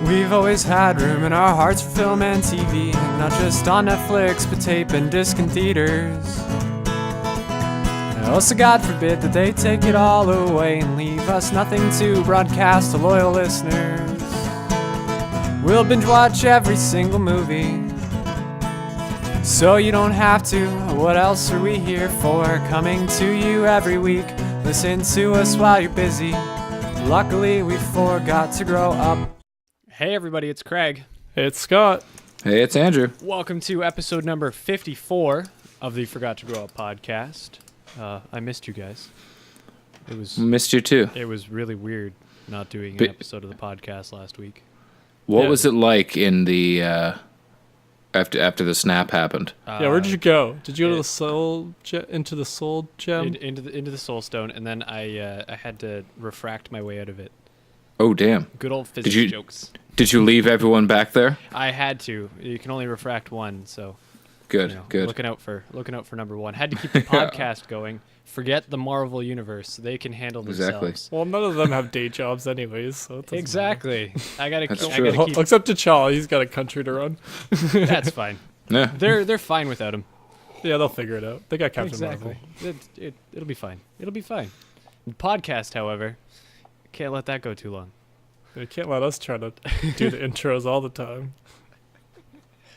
We've always had room in our hearts for film and TV, not just on Netflix, but tape and disc in theaters. Also, God forbid that they take it all away and leave us nothing to broadcast to loyal listeners. We'll binge watch every single movie, so you don't have to. What else are we here for? Coming to you every week. Listen to us while you're busy. Luckily, we forgot to grow up. Hey everybody, it's Craig. Hey, it's Scott. Hey, it's Andrew. Welcome to episode number 54 of the Forgot to Grow Up podcast. I missed you guys. Missed you too. It was really weird not doing an episode of the podcast last week. What was it like in the after the snap happened? Where did you go? Did you go to the soul into the soul gem? Into the soul stone, and then I had to refract my way out of it. Oh damn! Good old physics jokes. Did you leave everyone back there? I had to. You can only refract one, so good. Good. Looking out for number one. Had to keep the podcast going. Forget the Marvel universe; they can handle themselves. Well, none of them have day jobs, anyways. So it exactly. I gotta keep. Except T'Challa, he's got a country to run. That's fine. Yeah, they're fine without him. Yeah, they'll figure it out. They got Captain Marvel. It'll be fine. It'll be fine. The podcast, however, can't let that go too long. They can't let us try to do the intros all the time.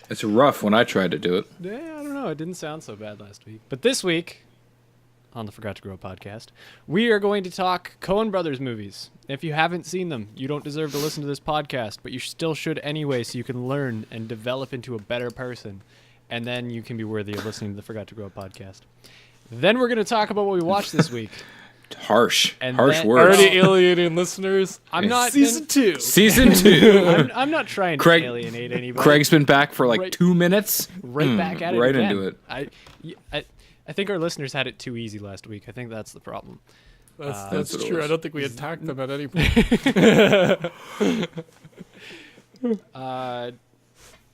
It's rough when I tried to do it. Yeah, I don't know. It didn't sound so bad last week. But this week, on the Forgot to Grow podcast, we are going to talk Coen Brothers movies. If you haven't seen them, you don't deserve to listen to this podcast, but you still should anyway, so you can learn and develop into a better person. And then you can be worthy of listening to the Forgot to Grow podcast. Then we're going to talk about what we watched this week. Harsh And words. Already alienating listeners. I'm not Season 2. Season 2. I'm not trying to alienate anybody. Craig's been back for like 2 minutes. Back at it. Right again. into it. I think our listeners had it too easy last week. I think that's the problem. That's true. I don't think we attacked them at any point.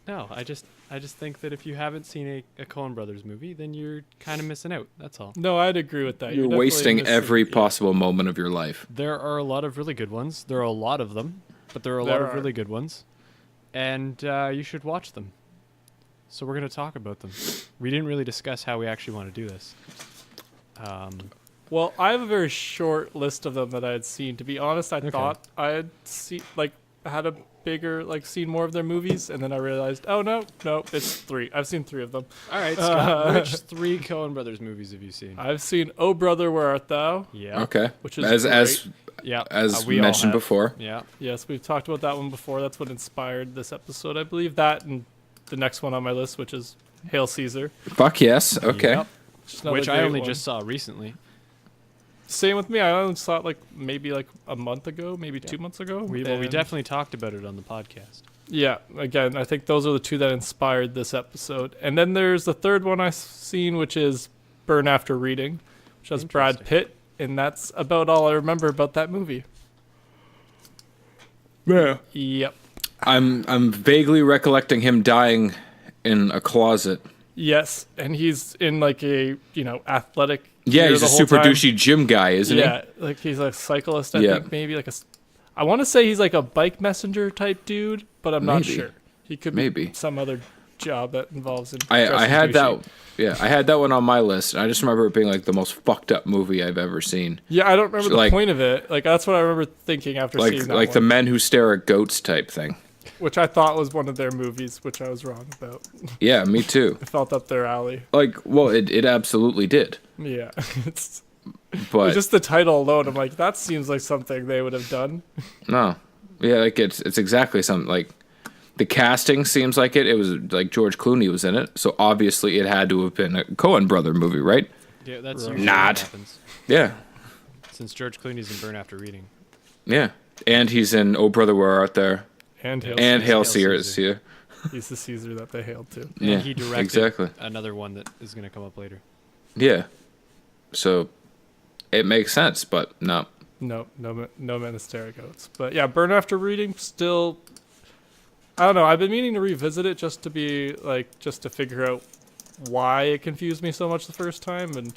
No, I just think that if you haven't seen a Coen Brothers movie, then you're kind of missing out. That's all. No, I'd agree with that. You're wasting every possible moment of your life. There are a lot of really good ones. There are a lot of them, but there are a lot of really good ones. And you should watch them. So we're going to talk about them. We didn't really discuss how we actually want to do this. Well, I have a very short list of them that I had seen. To be honest, I thought I had seen, seen more of their movies, and then I realized, oh no, it's 3. I've seen 3 of them. All right, Scott, which 3 Coen Brothers movies have you seen? I've seen Oh Brother, Where Art Thou? Yeah. Okay. Which is as we mentioned before. Yeah. Yes, we've talked about that one before. That's what inspired this episode, I believe. That and the next one on my list, which is Hail Caesar. Fuck yes. Okay. Yep. Which I only just saw recently. Same with me. I only saw it maybe a month ago, maybe 2 months ago. We definitely talked about it on the podcast. Yeah, again, I think those are the 2 that inspired this episode. And then there's the third one I've seen, which is Burn After Reading, which has Brad Pitt, and that's about all I remember about that movie. Yeah. Yep. I'm vaguely recollecting him dying in a closet. Yes, and he's in a athletic. Yeah, he's a super douchey gym guy, isn't he? Yeah, he's a cyclist. I think maybe I want to say he's a bike messenger type dude, but I'm not sure. He could be some other job that involves him. I had that. Yeah, I had that one on my list. I just remember it being the most fucked up movie I've ever seen. Yeah, I don't remember the point of it. That's what I remember thinking after seeing that one. The Men Who Stare at Goats type thing. Which I thought was one of their movies, which I was wrong about. Yeah, me too. It felt up their alley. It absolutely did. Yeah. But just the title alone, I'm that seems like something they would have done. No. Yeah, it's exactly something. The casting seems like it. It was George Clooney was in it, so obviously it had to have been a Coen Brother movie, right? Yeah, that's not. What happens. Yeah. Since George Clooney's in Burn After Reading. Yeah. And he's in Oh Brother, Where Art Thou? And Hail Caesar. He's the Caesar that they hailed to. And he directed another one that is going to come up later. Yeah. So it makes sense, but no. No Men Who Stare at Goats. But yeah, Burn After Reading still. I don't know. I've been meaning to revisit it just to figure out why it confused me so much the first time and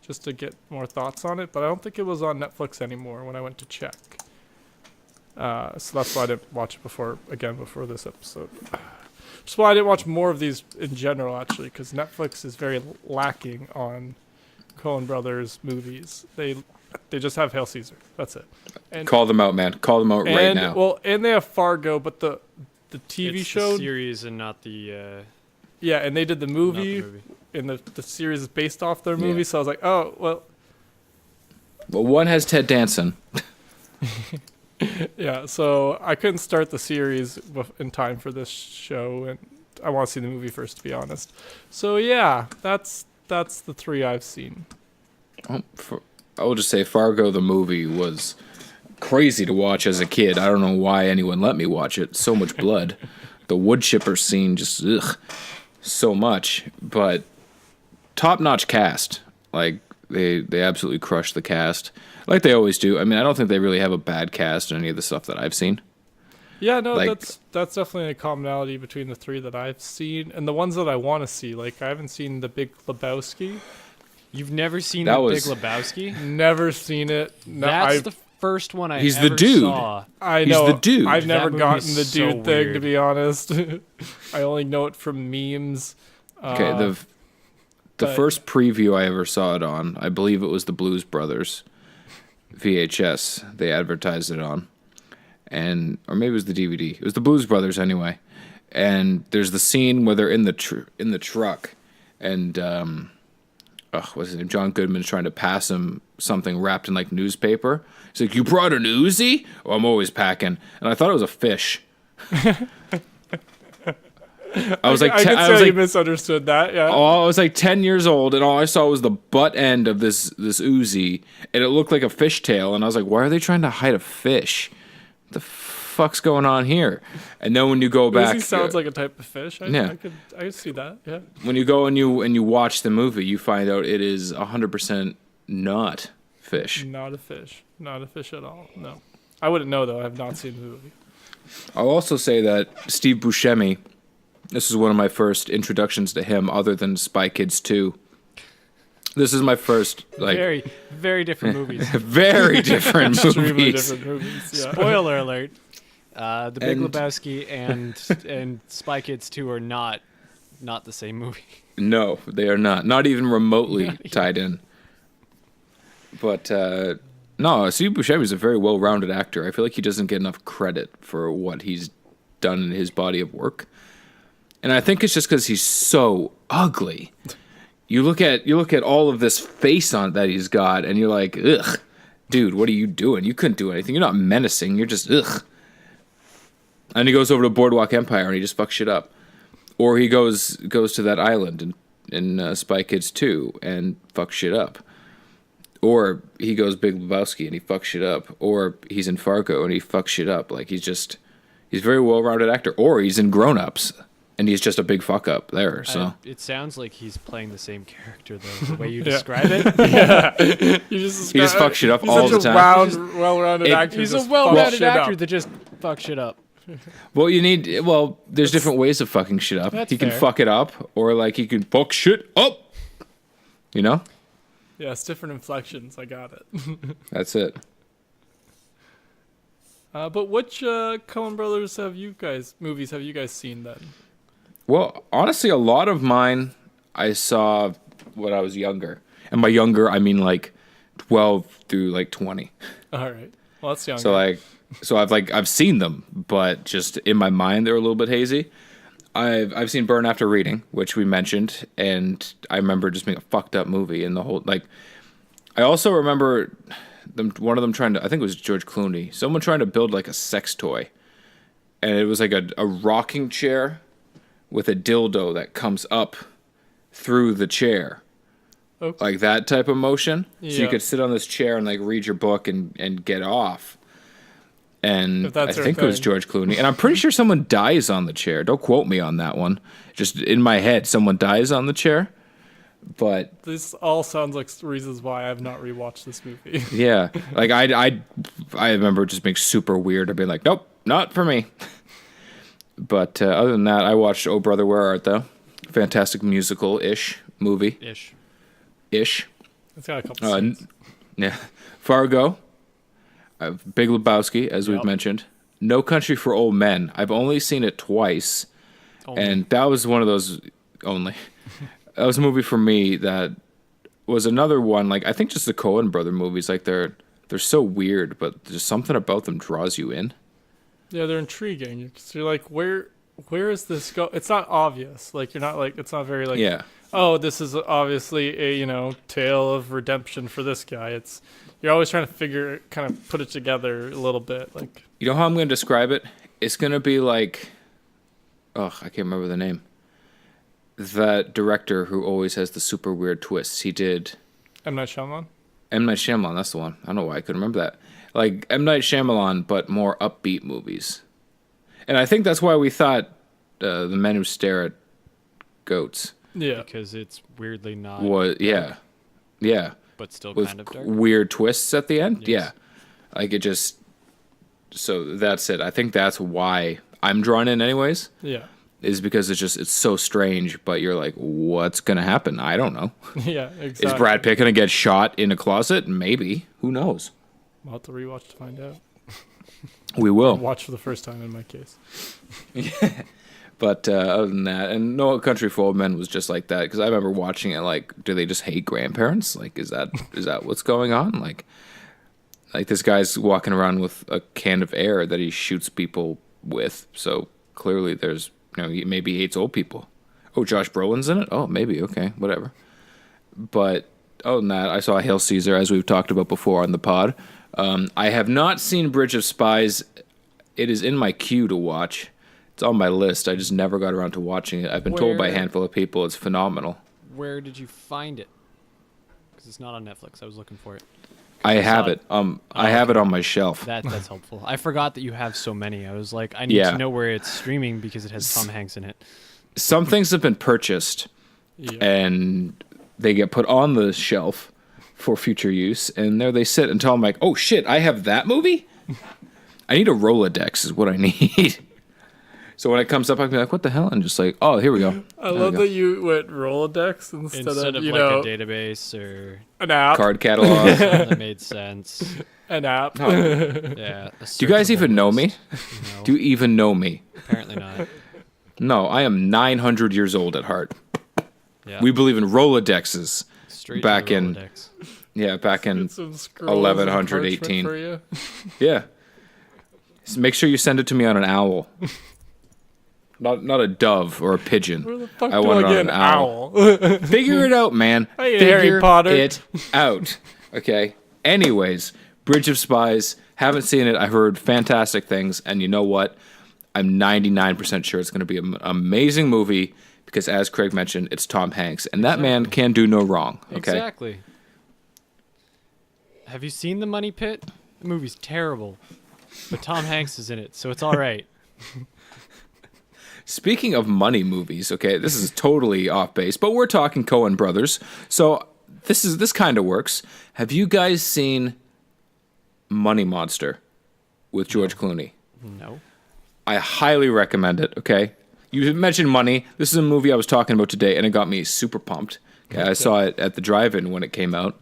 just to get more thoughts on it. But I don't think it was on Netflix anymore when I went to check. So that's why I didn't watch it before this episode. Just why I didn't watch more of these in general, actually, because Netflix is very lacking on Coen Brothers movies. They just have Hail Caesar. That's it. And, Call them out, man. Call them out right now. Well, and they have Fargo, but the TV show, the series, and not the. Yeah, and they did the movie, Not the movie. and the series is based off their movie. So I was like, oh well. Well, one has Ted Danson. Yeah, so I couldn't start the series in time for this show, and I want to see the movie first, to be honest. So yeah, that's the three I've seen. I will just say Fargo the movie was crazy to watch as a kid. I don't know why anyone let me watch it. So much blood. The wood chipper scene, just so much. But top-notch cast. Like, they absolutely crushed the cast. Like they always do. I mean, I don't think they really have a bad cast in any of the stuff that I've seen. Yeah, no, Like- that's definitely a commonality between the three that I've seen, and the ones that I want to see. Like, I haven't seen The Big Lebowski. You've never seen That The was- Big Lebowski? Never seen it. No, That's the first one I He's ever the dude. saw. I He's know. the dude. I've That never movie gotten is the so dude thing, to weird. be honest. I only know it from memes. Okay, the but- first preview I ever saw it on, I believe it was the Blues Brothers VHS. They advertised it on, or maybe it was the DVD. It was the Blues Brothers anyway. And there's the scene where they're in the truck, and what's his name? John Goodman's trying to pass him something wrapped in like newspaper. He's like, "You brought an Uzi?" Oh, I'm always packing, and I thought it was a fish. I was like, I can I say was you like, misunderstood that. Yeah. I was like 10 years old, and all I saw was the butt end of this Uzi, and it looked like a fishtail, and I was like, why are they trying to hide a fish? What the fuck's going on here? And then when you go back, Uzi sounds like a type of fish. Yeah. I could see that. Yeah. when you go and you watch the movie, you find out it is 100% not fish. Not a fish. Not a fish at all. No. I wouldn't know though. I have not seen the movie. I'll also say that Steve Buscemi, this is one of my first introductions to him, other than Spy Kids 2. This is my first Very, very different movies. very different Extremely movies. different movies. Yeah. Spoiler alert. The Big And- Lebowski and Spy Kids 2 are not the same movie. No, they are not. Not even remotely tied in. But no, Steve Buscemi is a very well-rounded actor. I feel like he doesn't get enough credit for what he's done in his body of work. And I think it's just because he's so ugly. You look at all of this face on that he's got, and you're like, ugh, dude, what are you doing? You couldn't do anything. You're not menacing. You're just ugh. And he goes over to Boardwalk Empire and he just fucks shit up. Or he goes to that island in Spy Kids 2 and fucks shit up. Or he goes Big Lebowski and he fucks shit up. Or he's in Fargo and he fucks shit up. Like he's a very well-rounded actor. Or he's in Grown Ups and he's just a big fuck up there. So It sounds like he's playing the same character, though, the way you Yeah. describe it. You just He just fucks shit up he's all such the a time. well-rounded actor. He's a just well-rounded fucks shit actor up. that just fuck shit up. there's different ways of fucking shit up. That's He can fair. fuck it up, or like he can fuck shit up. You know, Yeah, it's different inflections. I got it. that's it. But which Coen Brothers movies have you guys seen then? Well, honestly, a lot of mine I saw when I was younger, and by younger I mean like 12 through like 20. All right. Well, that's young. So I've seen them, but just in my mind they're a little bit hazy. I've seen Burn After Reading, which we mentioned, and I remember just being a fucked up movie, and the whole like. I also remember one of them trying to, I think it was George Clooney, someone trying to build like a sex toy, and it was like a rocking chair with a dildo that comes up through the chair. Okay. Like that type of motion. So you Yeah. could sit on this chair and like read your book and get off. And If that's I your think it was thing. George Clooney. And I'm pretty sure someone dies on the chair. Don't quote me on that one. Just in my head, someone dies on the chair. But This all sounds like reasons why I have not rewatched this movie. yeah, like I remember just being super weird and being like, nope, not for me. But other than that, I watched Oh Brother, Where Art Thou? Fantastic musical-ish movie. Ish. Ish. It's got a couple Uh, scenes. Yeah. Fargo. Big Lebowski, as we've Yep. mentioned. No Country for Old Men. I've only seen it twice, and that was one of those only. That was a movie for me that was another one. Like I think just the Coen Brothers movies, like they're so weird, but there's something about them draws you in. Yeah, they're intriguing. You're like, where is this go? It's not obvious. Like you're not like it's not very like. Yeah. Oh, this is obviously a tale of redemption for this guy. It's you're always trying to kind of put it together a little bit. Like You know how I'm going to describe it? It's going to be like, I can't remember the name. That director who always has the super weird twists. He did M. Night Shyamalan. M. Night Shyamalan, that's the one. I don't know why I couldn't remember that. Like M. Night Shyamalan, but more upbeat movies. And I think that's why we thought The Men Who Stare at Goats Yeah. Because it's weirdly not. was, yeah. But still With kind of dark. weird twists at the end. Yes. Yeah. Like it just, so that's it. I think that's why I'm drawn in anyways. Yeah. Is because it's so strange, but you're like, what's gonna happen? I don't know. Yeah, exactly. Is Brad Pitt gonna get shot in a closet? Maybe. Who knows? We'll have to rewatch to find out. We will. Watch for the first time in my case. But other than that, and No Country for Old Men was just like that because I remember watching it. Like, do they just hate grandparents? Like, is that what's going on? Like this guy's walking around with a can of air that he shoots people with. So clearly, there's maybe he hates old people. Oh, Josh Brolin's in it. Oh, maybe okay, whatever. But other than that, I saw Hail Caesar as we've talked about before on the pod. I have not seen Bridge of Spies. It is in my queue to watch. It's on my list. I just never got around to watching it. I've been told by a handful of people it's phenomenal. Where did you find it? Because it's not on Netflix. I was looking for it. I have it. I have it on my shelf. That's helpful. I forgot that you have so many. I was like, I need to know where it's streaming because it has Tom Hanks in it. Some things have been purchased, and they get put on the shelf for future use, and there they sit until I'm like, oh shit, I have that movie? I need a Rolodex is what I need. So when it comes up, I can be like, what the hell? And just like, oh, here we go. I love that you went Rolodex instead of like a database or an app. Card catalog. that made sense. An app. No. Yeah. Do you guys even know me? No, Do you even know me? apparently not. No, I am 900 years old at heart. Yeah. We believe in Rolodexes. Straight back to the in- Rolodex. Yeah, back in Some scrolls and 1118. parchment for you. Yeah. So make sure you send it to me on an owl. Not a dove or a pigeon. Where the fuck I do want I it get on an an owl? Figure it out, man. Hey, Figure Harry Potter. it out. Okay. Anyways, Bridge of Spies. Haven't seen it. I heard fantastic things, and you know what? I'm 99% sure it's going to be an amazing movie because, as Craig mentioned, it's Tom Hanks, and that man can do no wrong. Okay. Exactly. Have you seen The Money Pit? The movie's terrible, but Tom Hanks is in it, so it's all right. Speaking of money movies, okay, this is totally off base, but we're talking Coen Brothers, so this kind of works. Have you guys seen Money Monster with George Clooney? No. I highly recommend it, okay? You mentioned money. This is a movie I was talking about today, and it got me super pumped. Okay? I saw it at the drive-in when it came out,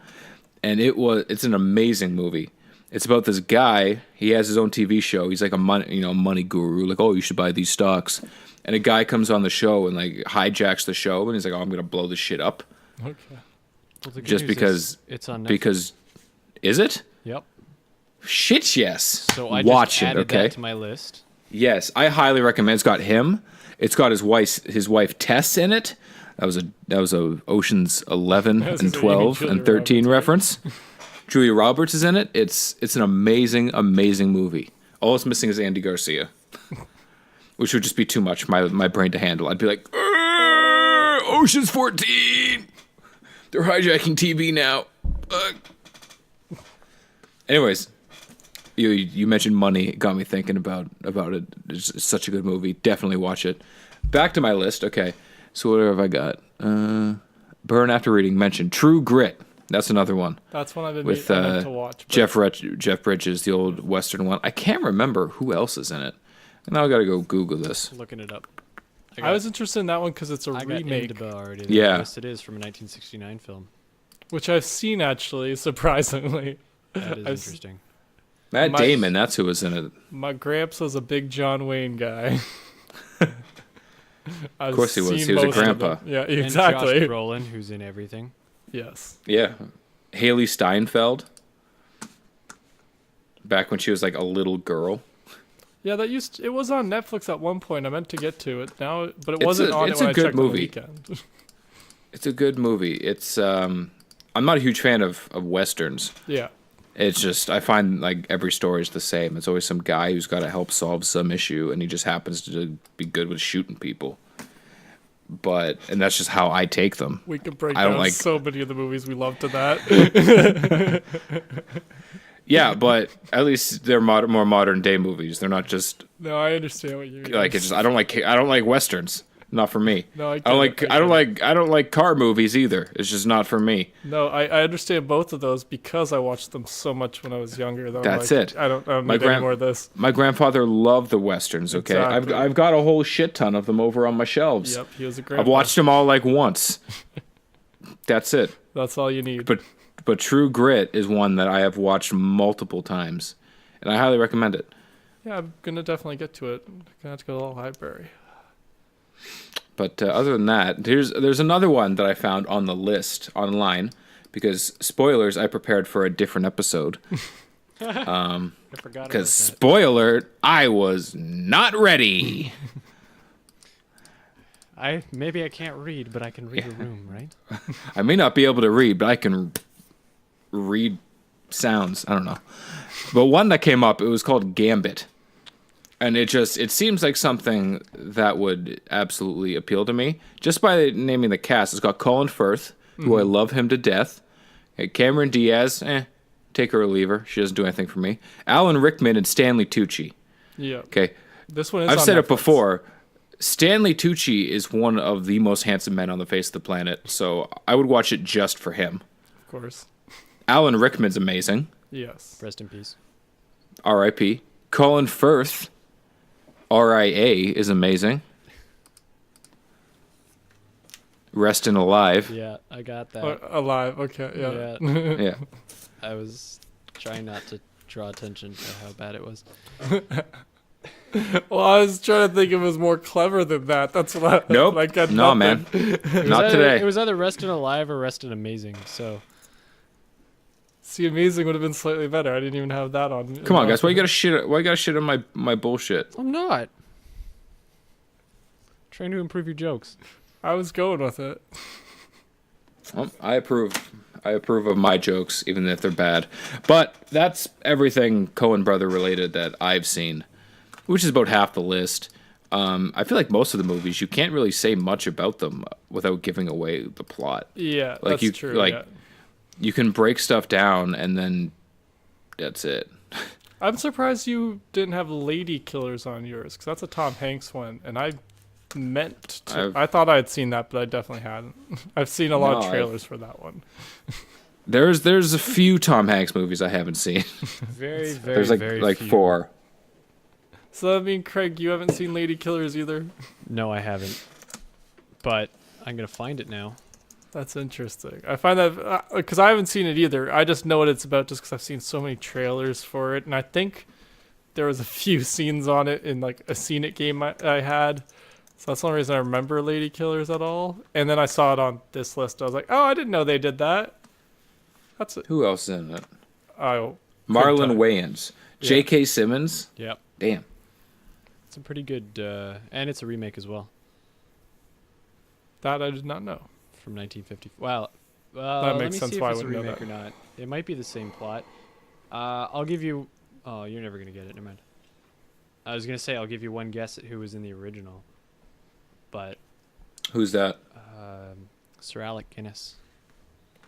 and it's an amazing movie. It's about this guy. He has his own TV show. He's like a money guru. Like, oh, you should buy these stocks. And a guy comes on the show and like hijacks the show, and he's like, oh, I'm gonna blow this shit up. Okay. Well, the good Just news because is it's on Netflix. Because is it? Yep. Shit, yes. So I Watch just it, added okay? that to my list. Yes, I highly recommend. It's got him. It's got his wife Tess in it. That was a Ocean's 11 I was and gonna say, you mean 12 and Julia 13 Roberts, right? reference. Julia Roberts is in it. It's an amazing movie. All it's missing is Andy Garcia, which would just be too much my brain to handle. I'd be like, Ocean's 14. They're hijacking TV now. Anyways, you mentioned money. It got me thinking about it. It's such a good movie. Definitely watch it. Back to my list. Okay, so what have I got? Burn After Reading mentioned True Grit. That's another one That's one I've been with meaning to watch. but- Jeff Bridges, the old Western one. I can't remember who else is in it. And now I got to go Google this. Looking it up. I was interested in that one because it's a I got remake, Indaba already. Yeah. Yes, it is from a 1969 film. which I've seen actually, surprisingly. That is I've s- interesting. Matt Damon, that's who was in it. My gramps was a big John Wayne guy. Of course he was. He was a grandpa. Yeah, exactly. And Josh Brolin, who's in everything. Yes. Yeah. Haley Steinfeld. Back when she was like a little girl. Yeah, it was on Netflix at one point. I meant to get to it now, but it wasn't on it when I checked on the weekend. It's a good movie. It's I'm not a huge fan of westerns. Yeah. It's just I find like every story is the same. It's always some guy who's got to help solve some issue, and he just happens to be good with shooting people. And that's just how I take them. We can break down so many of the movies we love to that. Yeah, but at least they're more modern day movies. They're not just. No, I understand what you mean. Like it's just I don't like westerns. Not for me. No, I don't like car movies either. It's just not for me. No, I understand both of those because I watched them so much when I was younger. That's it. I don't need any more of this. My grandfather loved the westerns. Okay, Exactly. I've got a whole shit ton of them over on my shelves. Yep, he was a grandpa. I've watched them all like once. That's it. That's all you need. But True Grit is one that I have watched multiple times, and I highly recommend it. Yeah, I'm gonna definitely get to it. I'm gonna have to go to the library. But other than that, there's another one that I found on the list online because spoilers, I prepared for a different episode. I forgot because spoiler, I was not ready. Maybe I can't read, but I can read a room, right? I may not be able to read, but I can read sounds. I don't know. But one that came up, it was called Gambit. And it seems like something that would absolutely appeal to me. Just by naming the cast, it's got Colin Firth, who I love him to death. Cameron Diaz, take her or leave her. She doesn't do anything for me. Alan Rickman and Stanley Tucci. Yeah. Okay. This one is I've on said Netflix. it before. Stanley Tucci is one of the most handsome men on the face of the planet, so I would watch it just for him. Of course. Alan Rickman's amazing. Yes. Rest in peace. R.I.P. Colin Firth, R.I.A. is amazing. Resting alive. Yeah, I got that. Alive. Okay. Yeah. Yeah. I was trying not to draw attention to how bad it was. Well, I was trying to think it was more clever than that. That's what I. Nope. I got No, nothing. man. Not today. It was either Restin' Alive or Restin' Amazing. So. See, amazing would have been slightly better. I didn't even have that on. Come on, guys. Why you gotta shit on my bullshit? I'm not. Trying to improve your jokes. I was going with it. Well, I approve. I approve of my jokes, even if they're bad. But that's everything Coen Brother related that I've seen, which is about half the list. I feel like most of the movies you can't really say much about them without giving away the plot. Yeah, Like that's true. Like yeah. you can break stuff down and then that's it. I'm surprised you didn't have Ladykillers on yours, because that's a Tom Hanks one, and I meant to. I thought I had seen that, but I definitely hadn't. I've seen a lot of trailers for that one. There's a few Tom Hanks movies I haven't seen. Very, very, There's very few. few. 4. So that means, Craig, you haven't seen Ladykillers either? No, I haven't. But I'm going to find it now. That's interesting. I find that, because I haven't seen it either. I just know what it's about just because I've seen so many trailers for it. And I think there was a few scenes on it in like a Scene It game I had. So that's the only reason I remember Ladykillers at all. And then I saw it on this list. I was like, oh, I didn't know they did that. That's it. Who else is in it? Oh, Marlon Wayans. Yeah. J.K. Simmons. Yep. Damn. It's a pretty good, and it's a remake as well. that I did not know. From 1950. Well, That makes let me sense see why I if it's a wouldn't know remake that. or not. It might be the same plot. I'll give you... Oh, you're never going to get it. Never mind. I was going to say I'll give you one guess at who was in the original. But... Who's that? Sir Alec Guinness.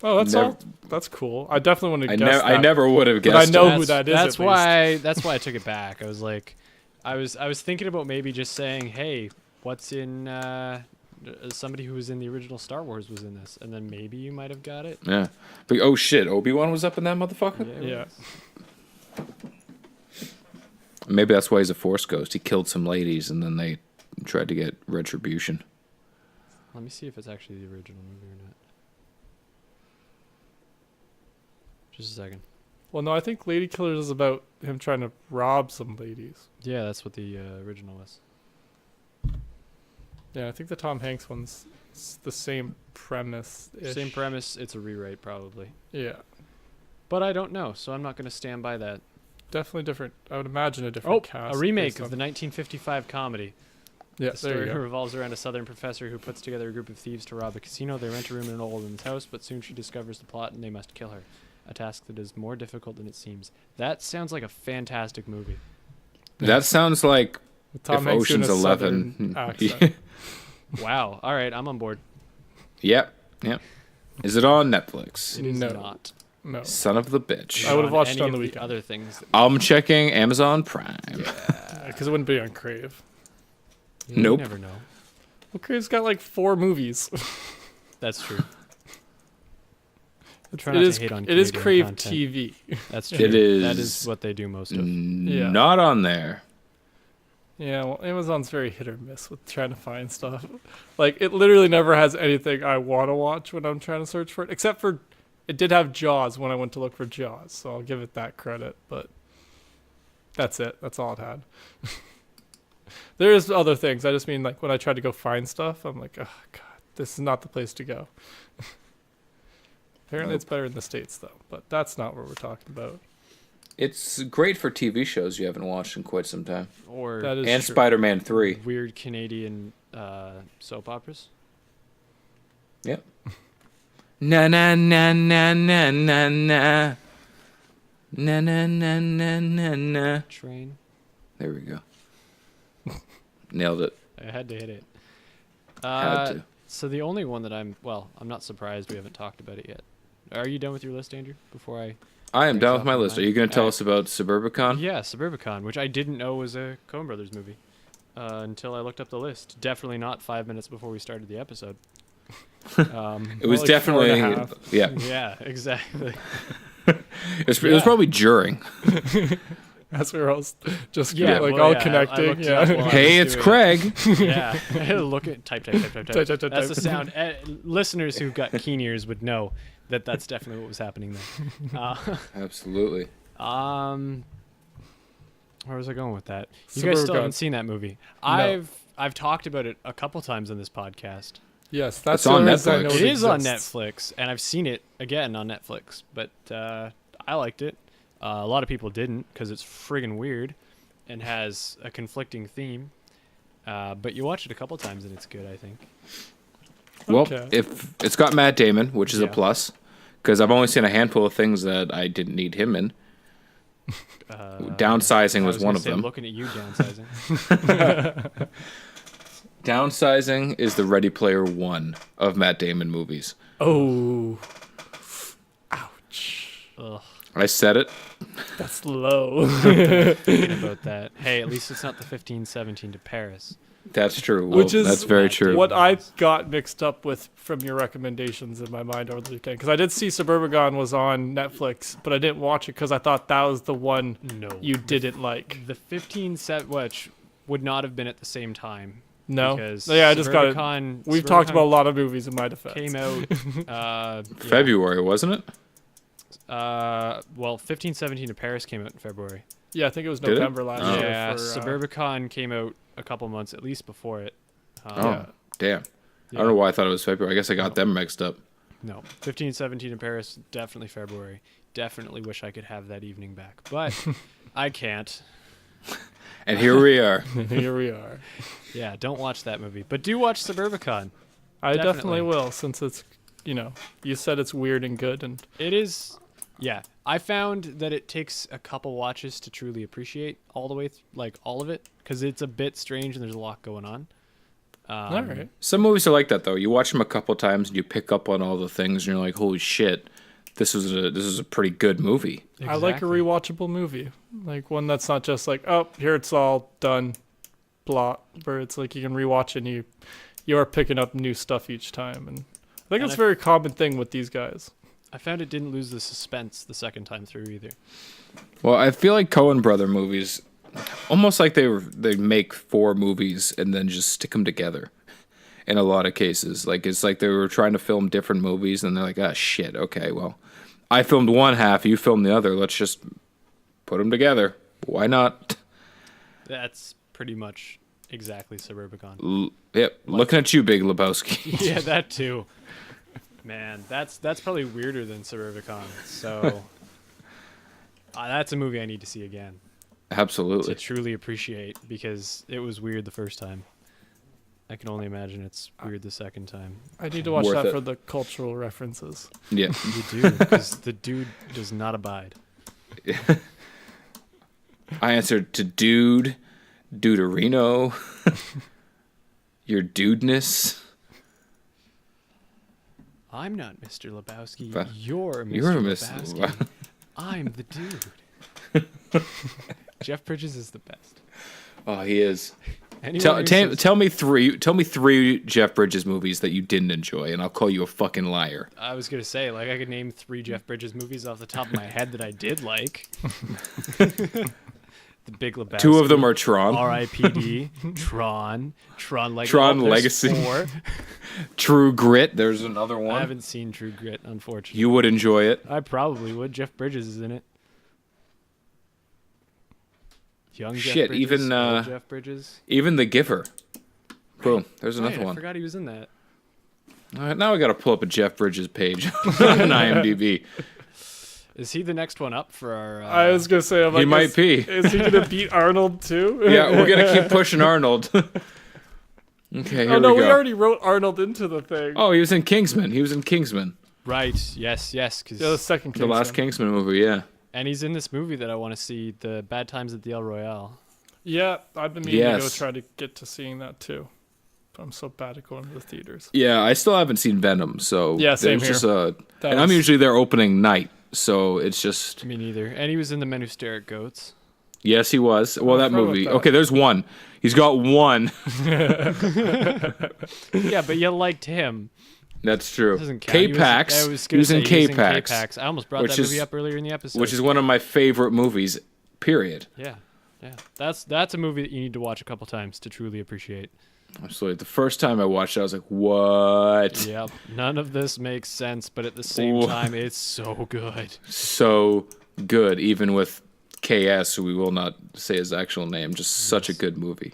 Oh, that's cool. I definitely want to guess that. I never would have But I guessed. know who that is. That's at least. That's why I took it back. I was like, I was thinking about maybe just saying, hey, what's in somebody who was in the original Star Wars was in this, and then maybe you might have got it. Yeah. But, oh shit, Obi-Wan was up in that motherfucker? Yeah. Maybe that's why he's a Force ghost. He killed some ladies and then they tried to get retribution. Let me see if it's actually the original movie or not. Just a second. Well, no, I think Ladykillers is about him trying to rob some ladies. Yeah, that's what the original was. Yeah, I think the Tom Hanks one's the same premise. Same premise. It's a rewrite, probably. Yeah, But I don't know, so I'm not going to stand by that. definitely different. I would imagine a different cast. A remake based of on- the 1955 comedy. Yeah, The there you story go. revolves around a southern professor who puts together a group of thieves to rob a casino. They rent a room in an old woman's house, but soon she discovers the plot and they must kill her. A task that is more difficult than it seems. That sounds like a fantastic movie. That sounds like With Tom if Hanks doing Ocean's a 11. Southern accent. Wow. All right, I'm on board. Yep. Is it on Netflix? It is No. not. No. Son of the bitch. I would've watched it any on the of weekend. Other things. I'm checking Amazon Prime. Because it wouldn't be on Crave. Nope. You never know. Well, Crave's got like 4 movies. That's true. Try It not to is. hate on It is Canadian Crave content. TV. That's true. It is That is what they do most of. Yeah. Not on there. Yeah, well, Amazon's very hit or miss with trying to find stuff. Like, it literally never has anything I want to watch when I'm trying to search for it, except for it did have Jaws when I went to look for Jaws, so I'll give it that credit, but that's it. That's all it had. There is other things. I just mean, like, when I try to go find stuff, I'm like, oh, God, this is not the place to go. Apparently it's better in the States, though, but that's not what we're talking about. It's great for TV shows you haven't watched in quite some time. Or That is And true. Spider-Man 3. weird Canadian soap operas. Yep. Na na na na na na na. Na na na na na na. Train. There we go. Nailed it. I had to hit it. Had to. So the only one that I'm not surprised we haven't talked about it yet. Are you done with your list, Andrew? Before I I am Thanks done off with my of list. Are mine. you going to tell Alright. us about Suburbicon? Yeah, Suburbicon, which I didn't know was a Coen Brothers movie until I looked up the list. Definitely not 5 minutes before we started the episode. It was like definitely 4.5. yeah. Yeah, exactly. It was Yeah. probably during. As we were all just Yeah, like well, all yeah, I connecting. looked it up Yeah. while I Hey, was it's doing it. Craig. Yeah, I had to look at type. Type. That's the sound. Listeners who've got keen ears would know that that's definitely what was happening there. Absolutely. Where was I going with that? You guys still Suburbicon. haven't seen that movie. No. I've talked about it a couple times on this podcast. Yes, that's It's on the reason I Netflix. know It is on exists. Netflix, and I've seen it again on Netflix. But I liked it. A lot of people didn't because it's friggin' weird and has a conflicting theme. But you watch it a couple times and it's good, I think. Well, Okay. if it's got Matt Damon, which is a Yeah. plus, because I've only seen a handful of things that I didn't need him in. Downsizing I was one gonna of say, them. Looking at you downsizing. Downsizing is the Ready Player One of Matt Damon movies. Oh, ouch! Ugh, I said it. That's low. thinking about that. Hey, at least it's not the 15-17 to Paris. That's true. Which is that's very Matt true. Damon. What I got mixed up with from your recommendations in my mind over the weekend, because I did see Suburbicon was on Netflix, but I didn't watch it because I thought that was the one No. you didn't like. The 15-7, which would not have been at the same time. No, Because yeah, I just got it. Suburbicon- We've talked Suburbicon about a lot of movies in my defense. Came out February, wasn't it? Well, 15-17 to Paris came out in February. Yeah, I think it was Did it? November last Oh. year. Yeah, for, Suburbicon came out a couple months at least before it. Oh, damn. I yeah. don't know why I thought it was February. I guess I got them mixed up. No, 15-17 in Paris, definitely February. Definitely wish I could have that evening back, but I can't. And here we are. Here we are. Yeah, don't watch that movie, but do watch Suburbicon. I Definitely. definitely will, since it's, you said it's weird and good, and It is, yeah. I found that it takes a couple watches to truly appreciate all the way, all of it, because it's a bit strange and there's a lot going on. all right. Some movies are like that though. You watch them a couple times and you pick up on all the things, and you're like, "Holy shit, this is a pretty good movie." I like a Exactly. rewatchable movie, like one that's not just like, oh, here it's all done, blah. Where it's like you can rewatch it and you are picking up new stuff each time, and I think And it's a very common thing with these guys. I found it didn't lose the suspense the second time through either. Well, I feel like Coen Brother movies, almost like they make 4 movies and then just stick them together. In a lot of cases, like it's like they were trying to film different movies, and they're like, "Ah, shit. Okay, well, I filmed one half, you filmed the other. Let's just put them together. Why not? That's pretty much exactly Suburbicon. Yep. Looking at you, Big Lebowski. Yeah, that too. Man, that's probably weirder than Suburbicon. So that's a movie I need to see again Absolutely. to truly appreciate, because it was weird the first time. I can only imagine it's weird the second time. I need to watch Worth that it. for the cultural references. Yeah. You do, because the dude does not abide. I answered to dude, Duderino, your dudeness. I'm not Mr. Lebowski. But You're Mr. You're Lebowski. I'm the dude. Jeff Bridges is the best. Oh, he is. Anyone who says- Tell me three Jeff Bridges movies that you didn't enjoy, and I'll call you a fucking liar. I was gonna say, like, I could name 3 Jeff Bridges movies off the top of my head that I did like. The Big Lebowski. 2 of them are Tron. R.I.P.D. Tron Legacy. 4. True Grit. There's another I one. haven't seen True Grit, unfortunately. You would enjoy it. I probably would. Jeff Bridges is in it. Young Jeff Shit, Bridges, even, old Jeff Bridges. Even The Giver. Boom. There's another Right, I one. forgot he was in that. All right, now I got to pull up a Jeff Bridges page on IMDb. Is he the next one up for our? I was gonna say, I'm like, He might be. Is he gonna beat Arnold too? Yeah, we're gonna keep pushing Arnold. Okay, here Oh no, we we go. already wrote Arnold into the thing. Oh, he was in Kingsman. Right. Yes. Because Yeah, the second The last Kingsman movie, yeah. and he's in this movie that I want to see, the Bad Times at the El Royale. Yeah, I've been meaning to go Yes. try to get to seeing that too. But I'm so bad at going to the theaters. Yeah, I still haven't seen Venom, so Yeah, same there's here. just That and I'm was- usually there opening night, so it's just Me neither. And he was in The Men Who Stare at Goats. yes, he was. Well, I that forgot about movie. that. Okay, there's one. He's got one. Yeah, but you liked him. That's true. Doesn't count. He was- K-Pax. I was He gonna was say in he was K-Pax, K-Pax. I almost brought which that movie is- up earlier in the episode. which is one of my favorite movies. Period. Yeah. That's a movie that you need to watch a couple times to truly appreciate. Absolutely. The first time I watched it, I was like, "What?" Yep. None of this makes sense, but at the same Ooh. time, it's so good. So good, even with KS, who we will not say his actual name. Just such a good movie.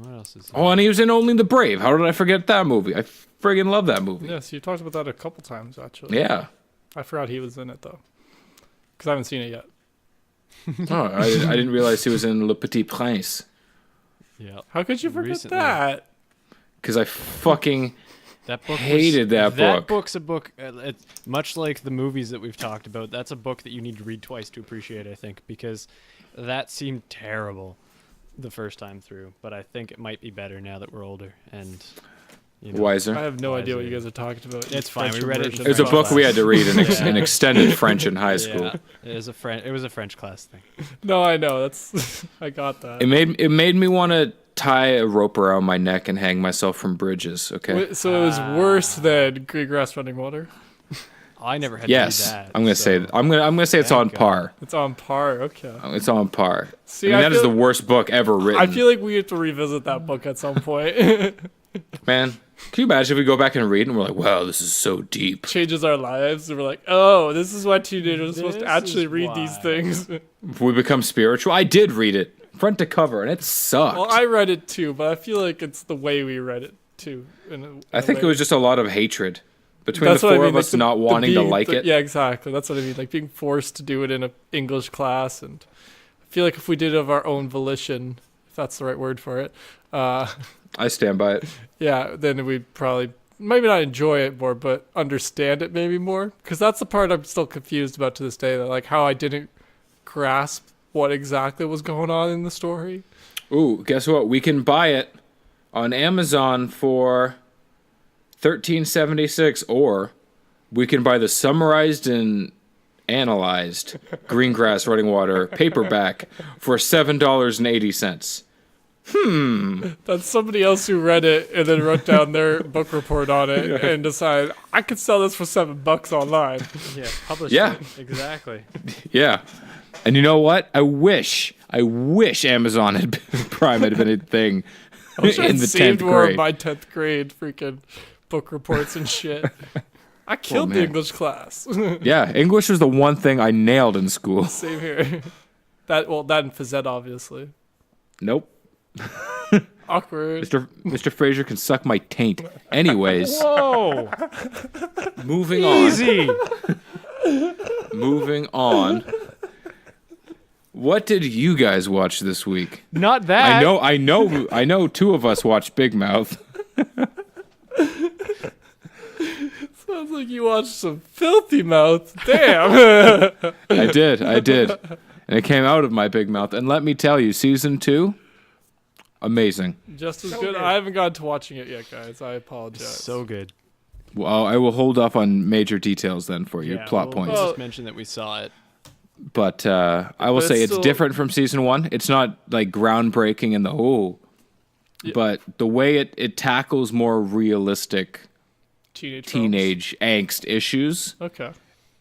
What else is? Oh, and he was in Only the Brave. How did I forget that movie? I friggin' love that movie. Yes, you talked about that a couple times actually. Yeah. I forgot he was in it though, because I haven't seen it yet. Oh, I didn't realize he was in Le Petit Prince. Yeah. How could you forget Recently. that? Because I fucking That book hated that book. That book's a book. It's much like the movies that we've talked about. That's a book that you need to read twice to appreciate, I think, because that seemed terrible the first time through. But I think it might be better now that we're older and you know. I wiser. have no idea what Wiser. you guys are talking about. It's fine, we read it in It was a French book we class. had to read in, Yeah. in extended French in high school. Yeah, it was a French class thing. No, I know. That's I got that. It made me want to tie a rope around my neck and hang myself from bridges. Okay. Wait, so it was worse than Green Grass Running Water. I never had Yes, to read that. I'm gonna say I'm gonna say it's on Thank God. par. It's on par. Okay. It's on par. See, I mean, I that is feel- the worst book ever written. I feel like we have to revisit that book at some point. Man, can you imagine if we go back and read and we're like, wow, this is so deep. Changes our lives. And we're like, oh, this is why teenagers are supposed to This actually is read these why. things. If we become spiritual, I did read it front to cover, and it sucked. Well, I read it too, but I feel like it's the way we read it too. I think it was just a lot of hatred between That's the what I four mean, of like us the- not the wanting to being- like the- it. Yeah, exactly. That's what I mean. Like being forced to do it in an English class, and I feel like if we did it of our own volition, if that's the right word for it, I stand by it. yeah, then we'd probably maybe not enjoy it more, but understand it maybe more. Because that's the part I'm still confused about to this day. That like how I didn't grasp what exactly was going on in the story. Ooh, guess what? We can buy it on Amazon for $13.76, or we can buy the summarized and analyzed Greengrass Running Water paperback for $7.80. That's somebody else who read it and then wrote down their book report on it and decided I could sell this for $7 online. Yeah, publish Yeah. it. Exactly. Yeah. And you know what? I wish Amazon had been, Prime had been a thing I wish in I'd the saved 10th more of grade. my 10th grade freaking book reports and shit. I killed the man. English class. Yeah, English was the one thing I nailed in school. Same here. That and phys ed, obviously. Nope. Awkward. Mr. Fraser can suck my taint. Anyways, Whoa! moving on. Easy! Moving on. What did you guys watch this week? Not that. I know two of us watched Big Mouth. Sounds like you watched some Filthy Mouth. Damn. I did. And it came out of my Big Mouth. And let me tell you, season 2, amazing. Just as good. I haven't gotten to watching it yet, guys. I apologize. So good. Well, I will hold off on major details then for you, plot points. We'll just mention that we saw it. But I will say it's different from season 1. It's not like groundbreaking in the whole, but the way it tackles more realistic teenage angst issues. Okay.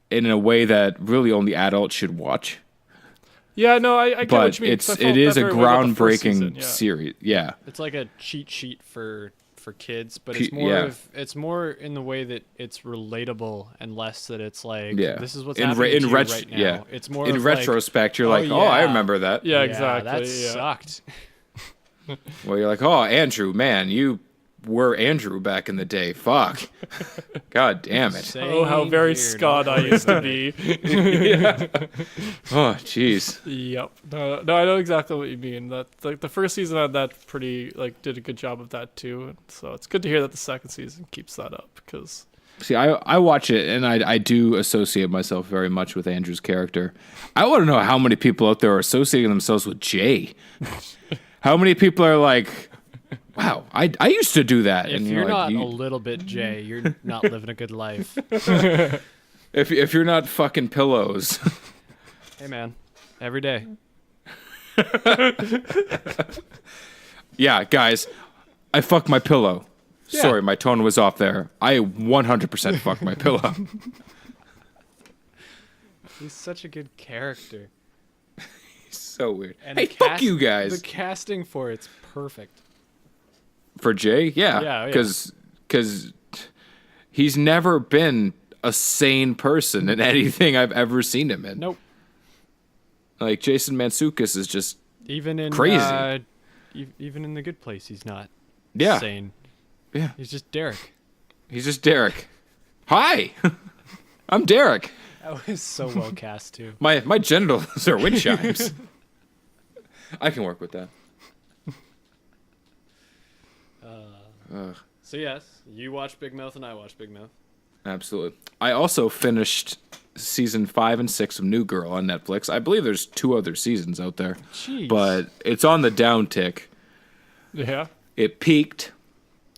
In a way that really only adults should watch. Yeah, no, I get what you mean. It is a groundbreaking series. Yeah. It's like a cheat sheet for kids, but it's more in the way that it's relatable and less that it's like this is what's happening to you right now. Yeah. It's more in of retrospect, you're like, oh, I remember that. Yeah, exactly. That sucked. Well, you're like, oh, Andrew, man, you were Andrew back in the day. Fuck. God damn it. Oh, how very Scott I used to be. Oh, jeez. Yep. No, I know exactly what you mean. That like the first season had that pretty did a good job of that too. And so it's good to hear that the second season keeps that up because. See, I watch it and I do associate myself very much with Andrew's character. I want to know how many people out there are associating themselves with Jay. How many people are like, wow, I used to do that. If and you're like, not a little bit Jay, you're not living a good life. If you're not fucking pillows. Hey, man. Every day. Yeah, guys, I fuck my pillow. Yeah. Sorry, my tone was off there. I 100% fuck my pillow. He's such a good character. So weird. And hey, fuck you guys. The casting for it's perfect. For Jay? Yeah. Because he's never been a sane person in anything I've ever seen him in. Nope. Like, Jason Mantzoukas is just even in crazy. Even in The Good Place, he's not sane. Yeah. He's just Derek. Hi! I'm Derek. That was so well cast, too. My genitals are wind chimes. I can work with that. So yes, you watch Big Mouth and I watch Big Mouth. Absolutely. I also finished season 5 and 6 of New Girl on Netflix. I believe there's 2 other seasons out there. Jeez. But it's on the downtick. Yeah. It peaked,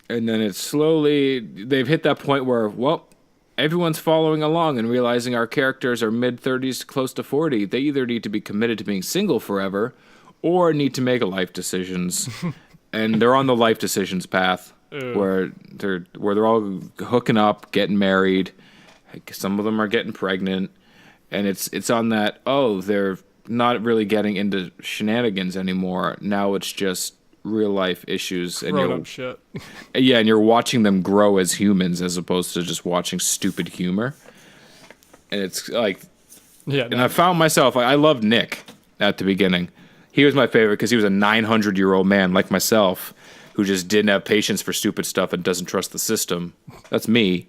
and then they've hit that point where, well, everyone's following along and realizing our characters are mid-30s, close to 40. They either need to be committed to being single forever or need to make life decisions. And they're on the life decisions path. Where they're all hooking up, getting married. Some of them are getting pregnant, and it's on that. Oh, they're not really getting into shenanigans anymore. Now it's just real life issues, and Grown-up shit. Yeah, and you're watching them grow as humans as opposed to just watching stupid humor. And it's like, and I found myself. I loved Nick at the beginning. He was my favorite because he was a 900-year-old man like myself, who just didn't have patience for stupid stuff and doesn't trust the system. That's me.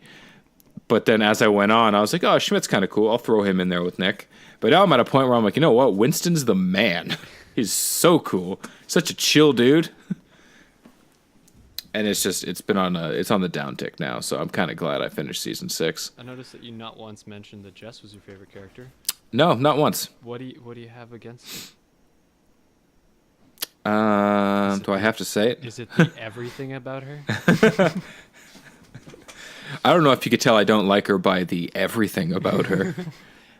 But then as I went on, I was like, oh, Schmidt's kind of cool. I'll throw him in there with Nick. But now I'm at a point where I'm like, you know what? Winston's the man. He's so cool. Such a chill dude. And it's on the downtick now. So I'm kind of glad I finished season 6. I noticed that you not once mentioned that Jess was your favorite character. No, not once. What do you have against it? Do I have to say it? Is it the everything about her? I don't know if you could tell I don't like her by the everything about her.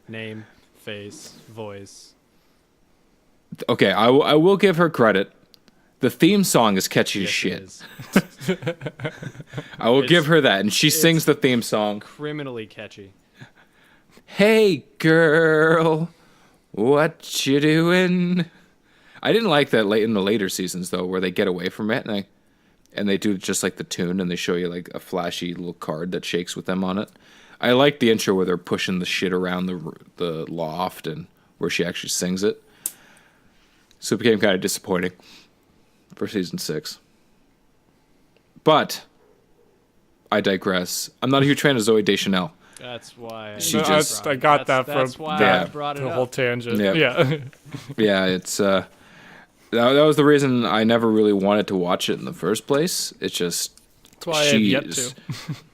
Name, face, voice. Okay, I will give her credit. The theme song is catchy as shit. I will give her that, and she sings the theme song. Criminally catchy. Hey, girl, what you doing? I didn't like that in the later seasons though, where they get away from it, and and they do just like the tune, and they show you like a flashy little card that shakes with them on it. I like the intro where they're pushing the shit around the loft and where she actually sings it. So it became kind of disappointing for season 6. But I digress. I'm not a huge fan of Zooey Deschanel. That's why I got that from I brought it the up. whole tangent. Yep. Yeah. Yeah, it's that was the reason I never really wanted to watch it in the first place. It's just That's why I have yet to.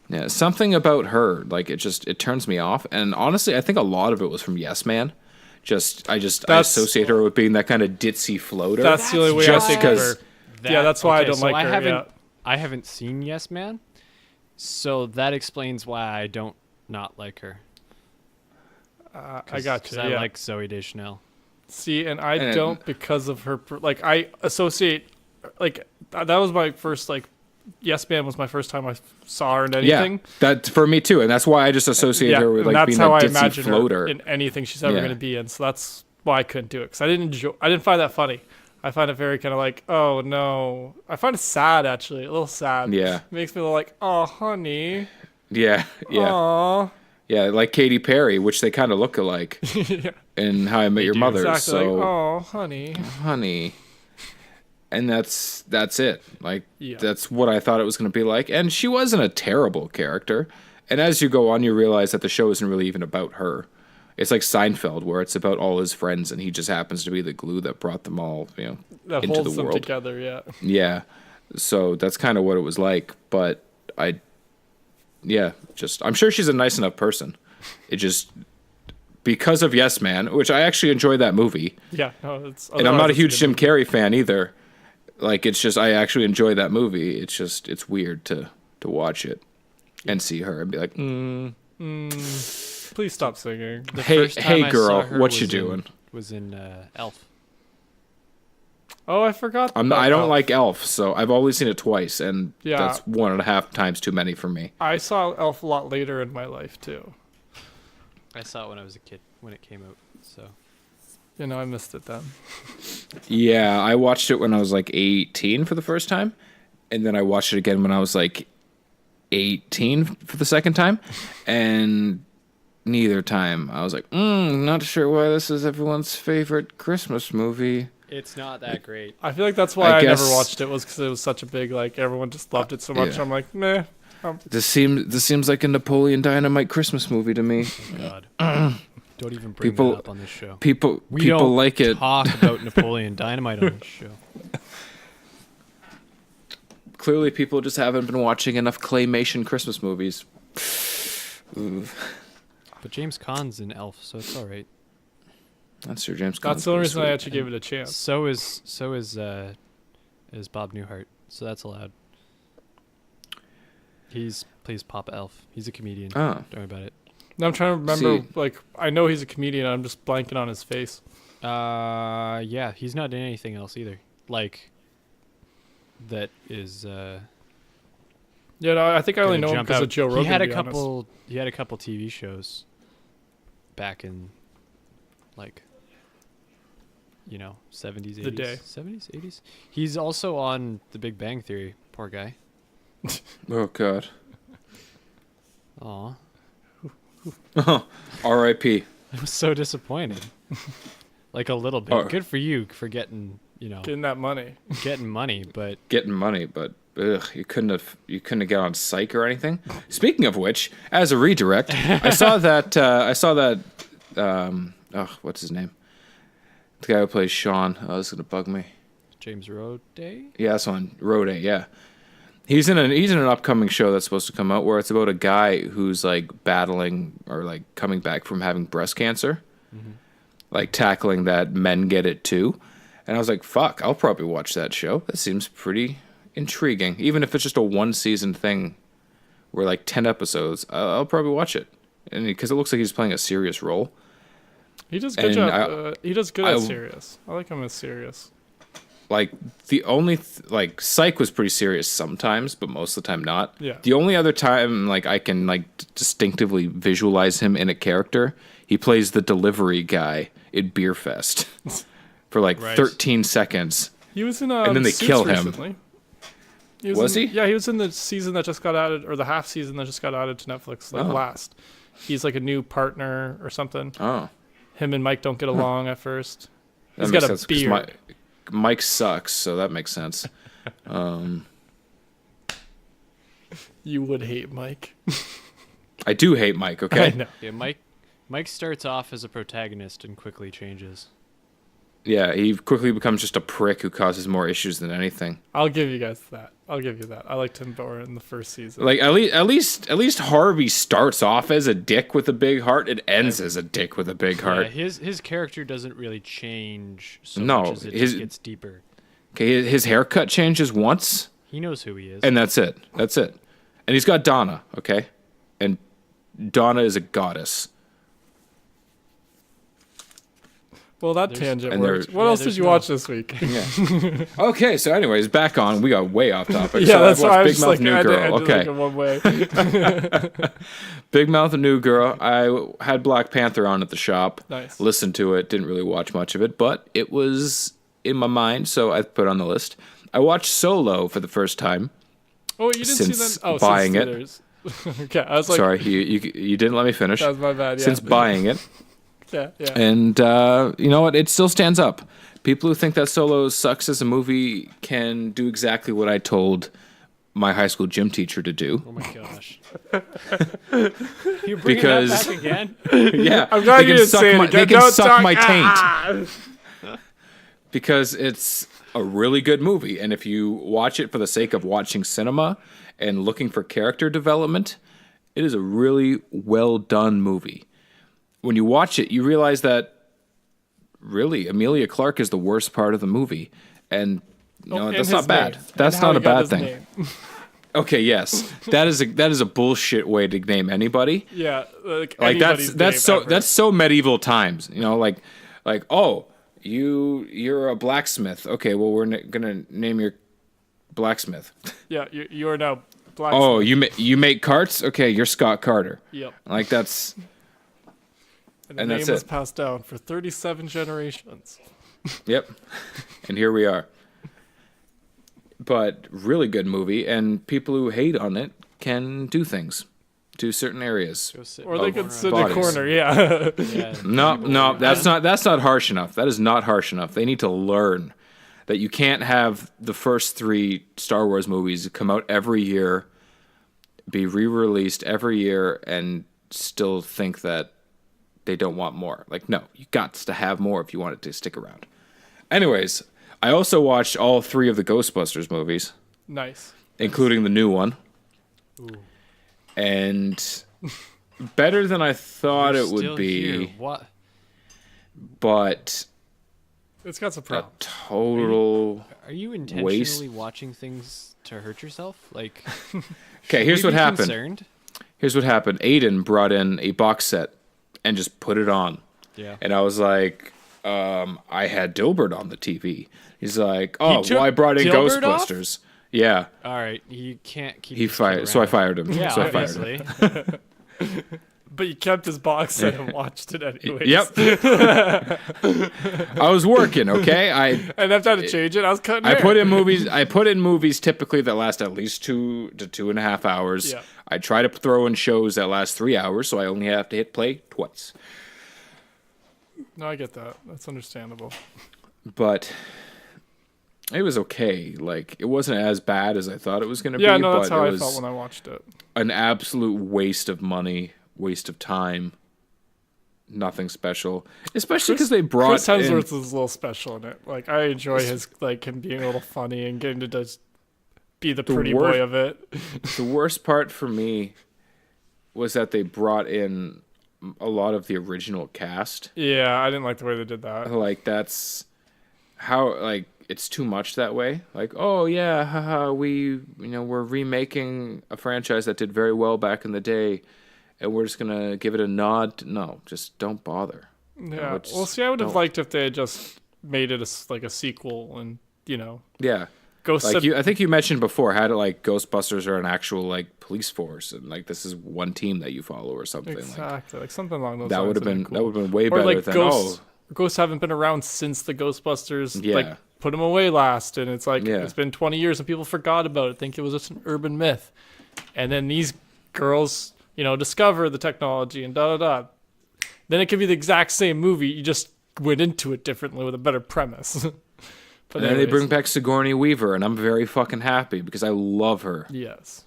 Yeah, something about her, like it turns me off. And honestly, I think a lot of it was from Yes Man. I associate her with being that kind of ditzy floater. That's the only way I think of her. Yeah, that's why I don't like her. I haven't seen Yes Man, so that explains why I don't not like her. I got you. I like Zooey Deschanel. See, and I don't because of her. Like, I associate, like, that was my first, like, Yes Man was my first time I saw her in anything. Yeah, that for me too, and that's why I just associate her with like being a ditzy floater in anything she's ever going to be in. So that's why I couldn't do it, because I didn't find that funny. I find it very kind of like, oh no. I find it sad, actually, a little sad. Yeah, it makes me like, oh honey. Yeah. Aww. Yeah, like Katy Perry, which they kind of look alike in How I Met Your Mother. Exactly. So, like, oh honey. Honey. And that's it. Like, that's what I thought it was going to be like. And she wasn't a terrible character. And as you go on, you realize that the show isn't really even about her. It's like Seinfeld, where it's about all his friends, and he just happens to be the glue that brought them all, that into holds the world them together. Yeah. Yeah. So that's kind of what it was like. But I'm sure she's a nice enough person. It just, because of Yes Man, which I actually enjoyed that movie. Yeah. No, and I'm not a huge Jim Carrey fan either. Like, it's just, I actually enjoy that movie. It's just, it's weird to watch it and see her and be like, please stop singing. Hey girl, what you doing? Was in Elf. Oh, I forgot. I don't like Elf, so I've only seen it twice, and that's 1.5 times too many for me. I saw Elf a lot later in my life, too. I saw it when I was a kid, when it came out, so... I missed it then. Yeah, I watched it when I was like 18 for the first time, and then I watched it again when I was like 18 for the second time, and neither time I was like, not sure why this is everyone's favorite Christmas movie. It's not that great. I feel like that's why I never watched it, was because it was such a big, like, everyone just loved it so much. Yeah. I'm like, meh. This seems like a Napoleon Dynamite Christmas movie to me. Oh, God. Don't even bring that up on this show. People like it. Talk about Napoleon Dynamite on this show. Clearly, people just haven't been watching enough claymation Christmas movies. But James Caan's in Elf, so it's all right. That's your James Caan. That's the only reason I actually gave it a chance. So is Bob Newhart, so that's allowed. He plays Papa Elf. He's a comedian. Oh. Don't worry about it. No, I'm trying to remember. Like, I know he's a comedian. I'm just blanking on his face. Yeah, he's not in anything else either. Like, that is. Yeah, no, I think I only know him because of Joe Rogan. He had a couple TV shows back in, like, 70s, 80s. The day. 70s, 80s. He's also on The Big Bang Theory. Poor guy. Oh God. Aw. R.I.P. It was so disappointing. Like, a little bit. Good for you for getting, getting that money. Getting money, but You couldn't have got on Psych or anything. Speaking of which, as a redirect, I saw that. What's his name? The guy who plays Sean. Oh, this is gonna bug me. James Rode? Yeah, that's on Rode. Yeah. He's in an upcoming show that's supposed to come out where it's about a guy who's like battling or like coming back from having breast cancer, like tackling that men get it too. And I was like, fuck, I'll probably watch that show. That seems pretty intriguing. Even if it's just a 1-season thing where like 10 episodes, I'll probably watch it. And because it looks like he's playing a serious role. He does good job. He does good at serious. I like him as serious. Like, the only like Psych was pretty serious sometimes, but most of the time not. Yeah. The only other time like I can like distinctively visualize him in a character, he plays the delivery guy in Beer Fest for like 13 seconds. He was in and then they Suits kill him. Recently. Was he? Yeah, he was in the season that just got added, or the half season that just got added to Netflix, last. He's like a new partner or something. Oh. Him and Mike don't get along at first. That He's makes got a sense, 'cause beard. Mike sucks, so that makes sense. You would hate Mike. I do hate Mike, okay? I know. Yeah, Mike starts off as a protagonist and quickly changes. Yeah, he quickly becomes just a prick who causes more issues than anything. I'll give you guys that. I'll give you that. I liked him more in the first season. Like at least Harvey starts off as a dick with a big heart. It ends as a dick with a big heart. Yeah, his character doesn't really change so No, much as it his- just gets deeper. Okay, his haircut changes once, He knows who he is. and that's it. That's it. And he's got Donna, okay? And Donna is a goddess. Well, that There's- tangent and worked. there- What yeah, else did there's you no- watch this week? Yeah. Okay, so anyways, back on. We got way off topic. Yeah, so that's I why I watched was Big just Mouth like, New I Girl. did like Okay. in one way. Big Mouth New Girl. I had Black Panther on at the shop. Nice. Listened to it. Didn't really watch much of it, but it was in my mind, so I put it on the list. I watched Solo for the first time. Oh, you didn't Since see that? Oh, buying since it. theaters. Okay, I was like, Sorry, you didn't let me finish. that was my bad. Yeah. Since buying it. yeah. And you know what? It still stands up. People who think that Solo sucks as a movie can do exactly what I told my high school gym teacher to do. Oh my gosh. You bringing Because- that back again? Yeah, I'm glad they you can didn't suck say it my, again. They can Don't suck talk- my taint Ah! because it's a really good movie. And if you watch it for the sake of watching cinema and looking for character development, it is a really well done movie. When you watch it, you realize that really Amelia Clarke is the worst part of the movie, and you know and that's his not bad. name. That's And how not a he got bad his thing. name. Okay, yes, that is a bullshit way to name anybody. Yeah, like Like that's ever. so medieval times. You know, like oh, you're a blacksmith. Okay, well we're gonna name your blacksmith. Yeah, you are now black. Oh, you make carts. Okay, you're Scott Carter. Yep. Like that's And the and name that's was it. passed down for 37 generations. Yep. And here we are. But really good movie, and people who hate on it can do things to certain areas. Go sit Or they in the could corner. sit in the bodies. corner, yeah. Yeah. No, that's not harsh enough. That is not harsh enough. They need to learn that you can't have the first 3 Star Wars movies come out every year, be re-released every year, and still think that they don't want more. Like, no, you got to have more if you want it to stick around. Anyways, I also watched all 3 of the Ghostbusters movies, Nice. including the new one. Ooh. And better than I thought You're it would still be, here. What? but It's got some a problems. total... Are you intentionally watching things to hurt yourself? Like, Okay, here's should we what be happened. concerned? Here's what happened. Aiden brought in a box set and just put it on. Yeah. And I was like, I had Dilbert on the TV. He's like, oh, took well, I brought in Dilbert off? Ghostbusters. Yeah. All right, you can't keep. He this kid fired. So I around. fired him. Yeah, so I fired him. obviously. But you kept his box set and watched it anyways. Yep. I was working, okay? I didn't have time to change it. I was cutting I hair. put in movies typically that last at least 2 to 2.5 hours. Yeah. I try to throw in shows that last 3 hours, so I only have to hit play twice. No, I get that. That's understandable. But it was okay. Like, it wasn't as bad as I thought it was going to Yeah, be. no, that's but how it I was felt when I watched it. an absolute waste of money, waste of time. Nothing special, especially because they brought Chris Hemsworth in, is a little special in it. Like I enjoy his like him being a little funny and getting to just be the pretty worst- boy of it. the worst part for me was that they brought in a lot of the original cast. Yeah, I didn't like the way they did that. Like that's how like it's too much that way. Like, oh yeah, haha, we're remaking a franchise that did very well back in the day, and we're just gonna give it a nod. No, just don't bother. Yeah. it's- Well, see, I would have don't. liked if they had just made it like a sequel and Yeah, Ghosts like of I think you mentioned before, had it like Ghostbusters are an actual like police force, and like this is one team that you follow or something. Like exactly like something along those that lines. would have been cool. that would have been way Or better like than Ghosts ghosts haven't been around since the Ghostbusters Yeah. like put them away last, and it's like Yeah. it's been 20 years and people forgot about it, think it was just an urban myth. And then these girls, discover the technology and da da da. Then it could be the exact same movie, you just went into it differently with a better premise. But And then they bring back Sigourney Weaver, and I'm very fucking happy because I love her. Yes,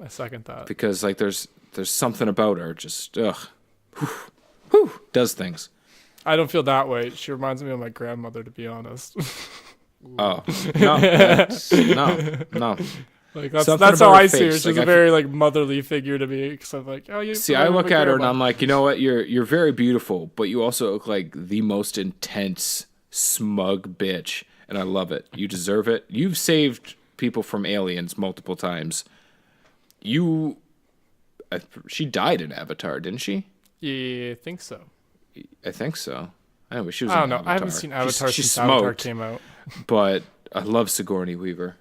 I second that. Because like there's something about her, just whew, does things. I don't feel that way. She reminds me of my grandmother, to be honest. Oh no, no. Like Something that's about how her I see her. face, She's like, a very like motherly figure to me. Because I'm like, oh, you. See, I look at her and I'm like, you know what? You're very beautiful, but you also look like the most intense, smug bitch, and I love it. You deserve it. You've saved people from aliens multiple times. She died in Avatar, didn't she? Yeah, I think so. I think so. Anyway, she was. I don't in know. Avatar. I haven't seen Avatar She since Avatar smoked, came out. but I love Sigourney Weaver.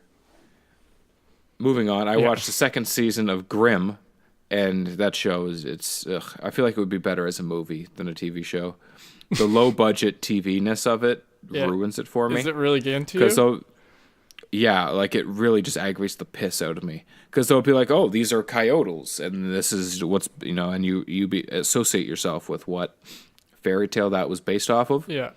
Moving on, I watched the second season of Grimm, and that show is I feel like it would be better as a movie than a TV show. The low budget TV-ness of it ruins it for me. Is it really getting to you? Yeah, like it really just aggravates the piss out of me. Because they'll be like, "Oh, these are coyotes, and this is what's and you associate yourself with what fairy tale that was based off of." Yeah.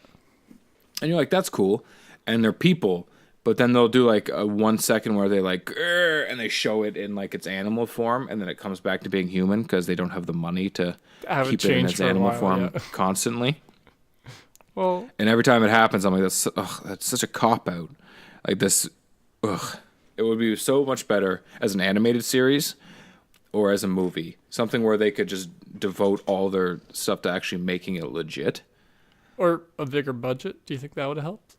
And you're like, "That's cool," and they're people. But then they'll do like a 1 second where they like, "Grr," and they show it in like its animal form, and then it comes back to being human because they don't have the money to keep it in its animal form constantly. Well, and every time it happens, I'm like, that's such a cop out. Like this, it would be so much better as an animated series or as a movie, something where they could just devote all their stuff to actually making it legit. Or a bigger budget. Do you think that would have helped?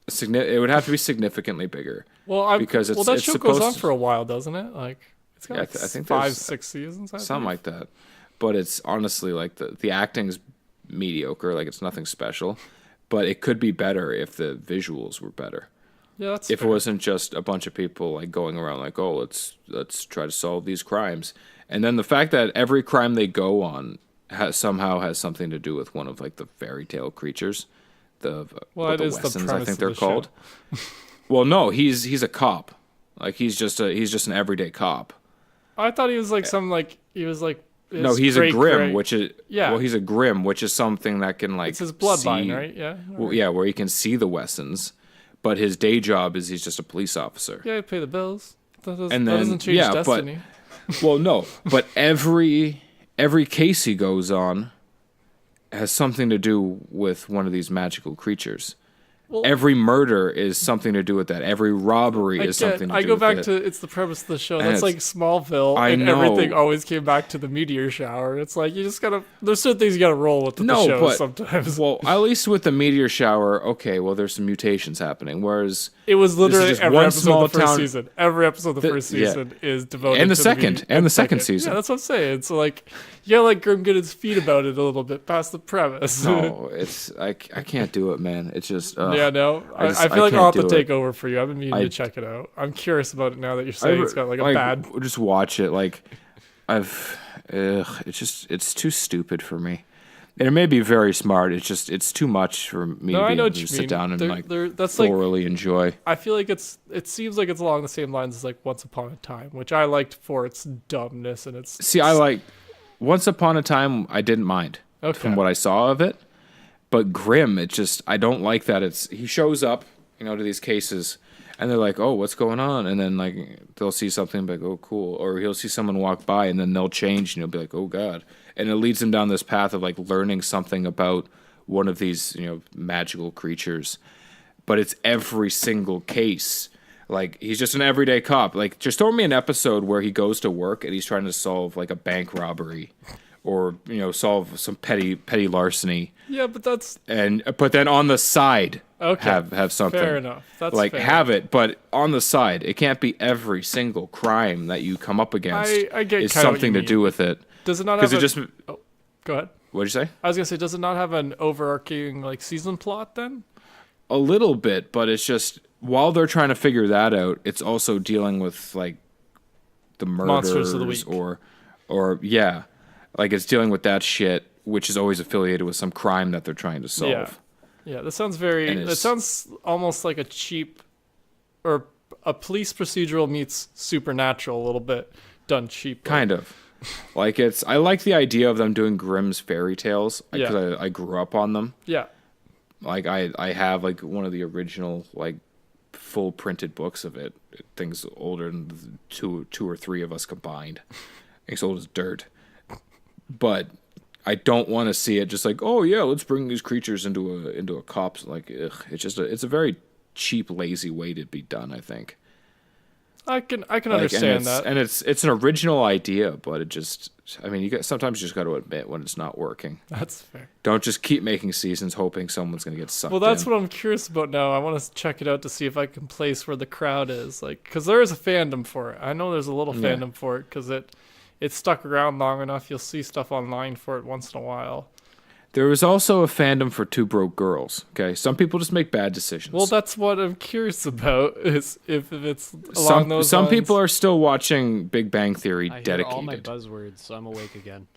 It would have to be significantly bigger. Well, because that show goes on for a while, doesn't it? Like it's got I think 5-6 seasons. Something like that. But it's honestly like the acting's mediocre. Like it's nothing special. But it could be better if the visuals were better. Yeah, that's if fair. it wasn't just a bunch of people like going around like, oh, let's try to solve these crimes, and then the fact that every crime they go on somehow has something to do with one of like the fairy tale creatures. The Wessons, I think they're called. Well, no, he's a cop. Like he's just an everyday cop. I thought he was like No, he's a Grimm, which is Well, he's a Grimm, which is something that can like it's his bloodline, right? Yeah. Well, yeah, where he can see the Wessons, but his day job is he's just a police officer. Yeah, pay the bills. That And doesn't change destiny. Well, no, but every case he goes on has something to do with one of these magical creatures. Well, every murder is something to do with that. Every robbery is something to do with it. I go back to it's the premise of the show. That's like Smallville, and everything always came back to the meteor shower. It's like you just gotta. There's certain things you gotta roll with the show sometimes. Well, at least with the meteor shower, okay. Well, there's some mutations happening. Whereas it was literally every episode of the first season. Every episode of the first season is devoted. And the to second season. Yeah, that's what I'm saying. So like, you gotta let Grimm get his feet about it a little bit past the premise. No, I can't do it, man. It's just. Yeah, no. I feel like I'll have to take over for you. I've been meaning to check it out. I'm curious about it now that you're saying it's got like a bad. Just watch it. Like, it's too stupid for me. And it may be very smart. It's too much for me to be able to sit down and thoroughly enjoy. I feel like it seems like it's along the same lines as like Once Upon a Time, which I liked for its dumbness and its. See, I like Once Upon a Time. I didn't mind from what I saw of it. But Grimm, I don't like that he shows up, to these cases, and they're like, oh, what's going on? And then like they'll see something like, oh, cool. Or he'll see someone walk by and then they'll change and he'll be like, oh God. And it leads him down this path of like learning something about one of these, magical creatures. But it's every single case. Like he's just an everyday cop. Like just throw me an episode where he goes to work and he's trying to solve like a bank robbery. Or solve some petty larceny. Yeah, but but then on the side have something. Fair enough. That's like fair. Have it, but on the side. It can't be every single crime that you come up against is something to do with it. Does it not have? Oh, go ahead. What'd you say? I was gonna say, does it not have an overarching like season plot then? A little bit, but it's just while they're trying to figure that out, it's also dealing with like the murders Monsters of the Week. or yeah. Like, it's dealing with that shit, which is always affiliated with some crime that they're trying to solve. Yeah, this sounds very. It sounds almost like a cheap, or a police procedural meets Supernatural a little bit done cheap. Kind of. Like I like the idea of them doing Grimm's fairy tales because I grew up on them. Yeah. Like I have like one of the original like full printed books of it. Things older than two or three of us combined. It's old as dirt. But I don't want to see it just like, oh yeah, let's bring these creatures into a cop's like, ugh. It's a very cheap, lazy way to be done, I think. I can understand that. And it's an original idea, but it just, I mean, sometimes you just got to admit when it's not working. That's fair. Don't just keep making seasons hoping someone's going to get sucked in. Well, that's what I'm curious about now. I want to check it out to see if I can place where the crowd is, like, because there is a fandom for it. I know there's a little fandom for it because it's stuck around long enough. You'll see stuff online for it once in a while. There was also a fandom for Two Broke Girls. Okay, some people just make bad decisions. Well, that's what I'm curious about. Is if it's along those some lines. people are still watching Big Bang Theory I dedicated. hear all my buzzwords, so I'm awake again.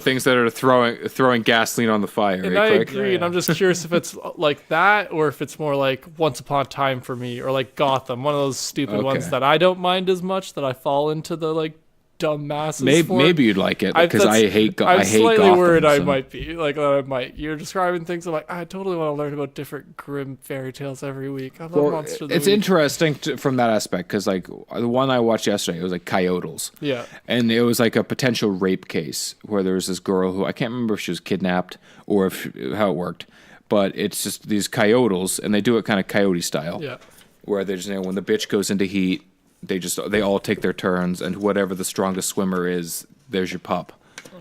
Things that are throwing gasoline on the fire. And I agree, and I'm just curious if it's like that or if it's more like Once Upon a Time for me or like Gotham, one of those stupid ones that I don't mind as much that I fall into the like dumb masses. Maybe you'd like it because I hate I'm slightly Gotham, worried so. I might be like I might. You're describing things I'm like I totally want to learn about different Grimm fairy tales every week. I love Monster of the It's Week. interesting from that aspect because like the one I watched yesterday, it was like Coyotes. Yeah. And it was like a potential rape case where there was this girl who I can't remember if she was kidnapped or how it worked, but it's just these coyotes and they do it kind of coyote style. Yeah. Where they just when the bitch goes into heat. They all take their turns, and whatever the strongest swimmer is, there's your pup.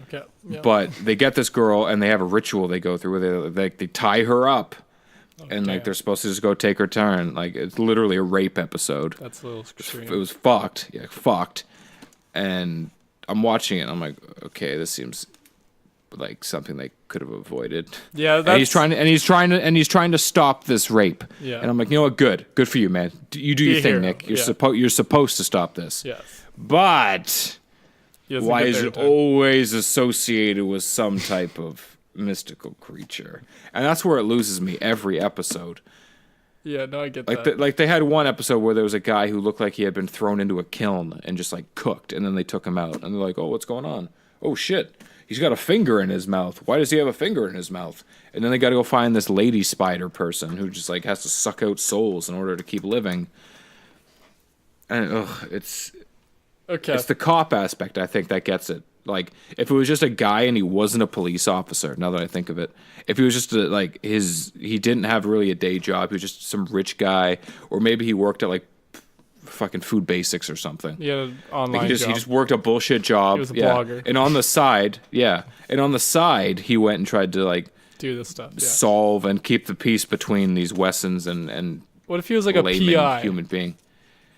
Okay. Yeah. But they get this girl, and they have a ritual they go through where they tie her up, and like they're supposed to just go take her turn. Like it's literally a rape episode. That's a little extreme. It was fucked, fucked. And I'm watching it, and I'm like, okay, this seems like something they could have avoided. Yeah, that's... and he's trying to stop this rape. Yeah. And I'm like, you know what? Good for you, man. You do your thing, hero. Nick. You're supposed to stop this. Yes. But why is it time. always associated with some type of mystical creature? And that's where it loses me every episode. Yeah, no, I get like that. Like they had one episode where there was a guy who looked like he had been thrown into a kiln and just like cooked, and then they took him out, and they're like, oh, what's going on? Oh shit. He's got a finger in his mouth. Why does he have a finger in his mouth? And then they got to go find this lady spider person who just like has to suck out souls in order to keep living. And it's the cop aspect I think that gets it. Like if it was just a guy and he wasn't a police officer. Now that I think of it, if he was just he didn't have really a day job. He was just some rich guy, or maybe he worked at like fucking Food Basics or something. Yeah, online he just worked a bullshit job. He was a blogger. And on the side, he went and tried to like do this stuff, solve and keep the peace between these Wessons and what if he was like a PI, human being,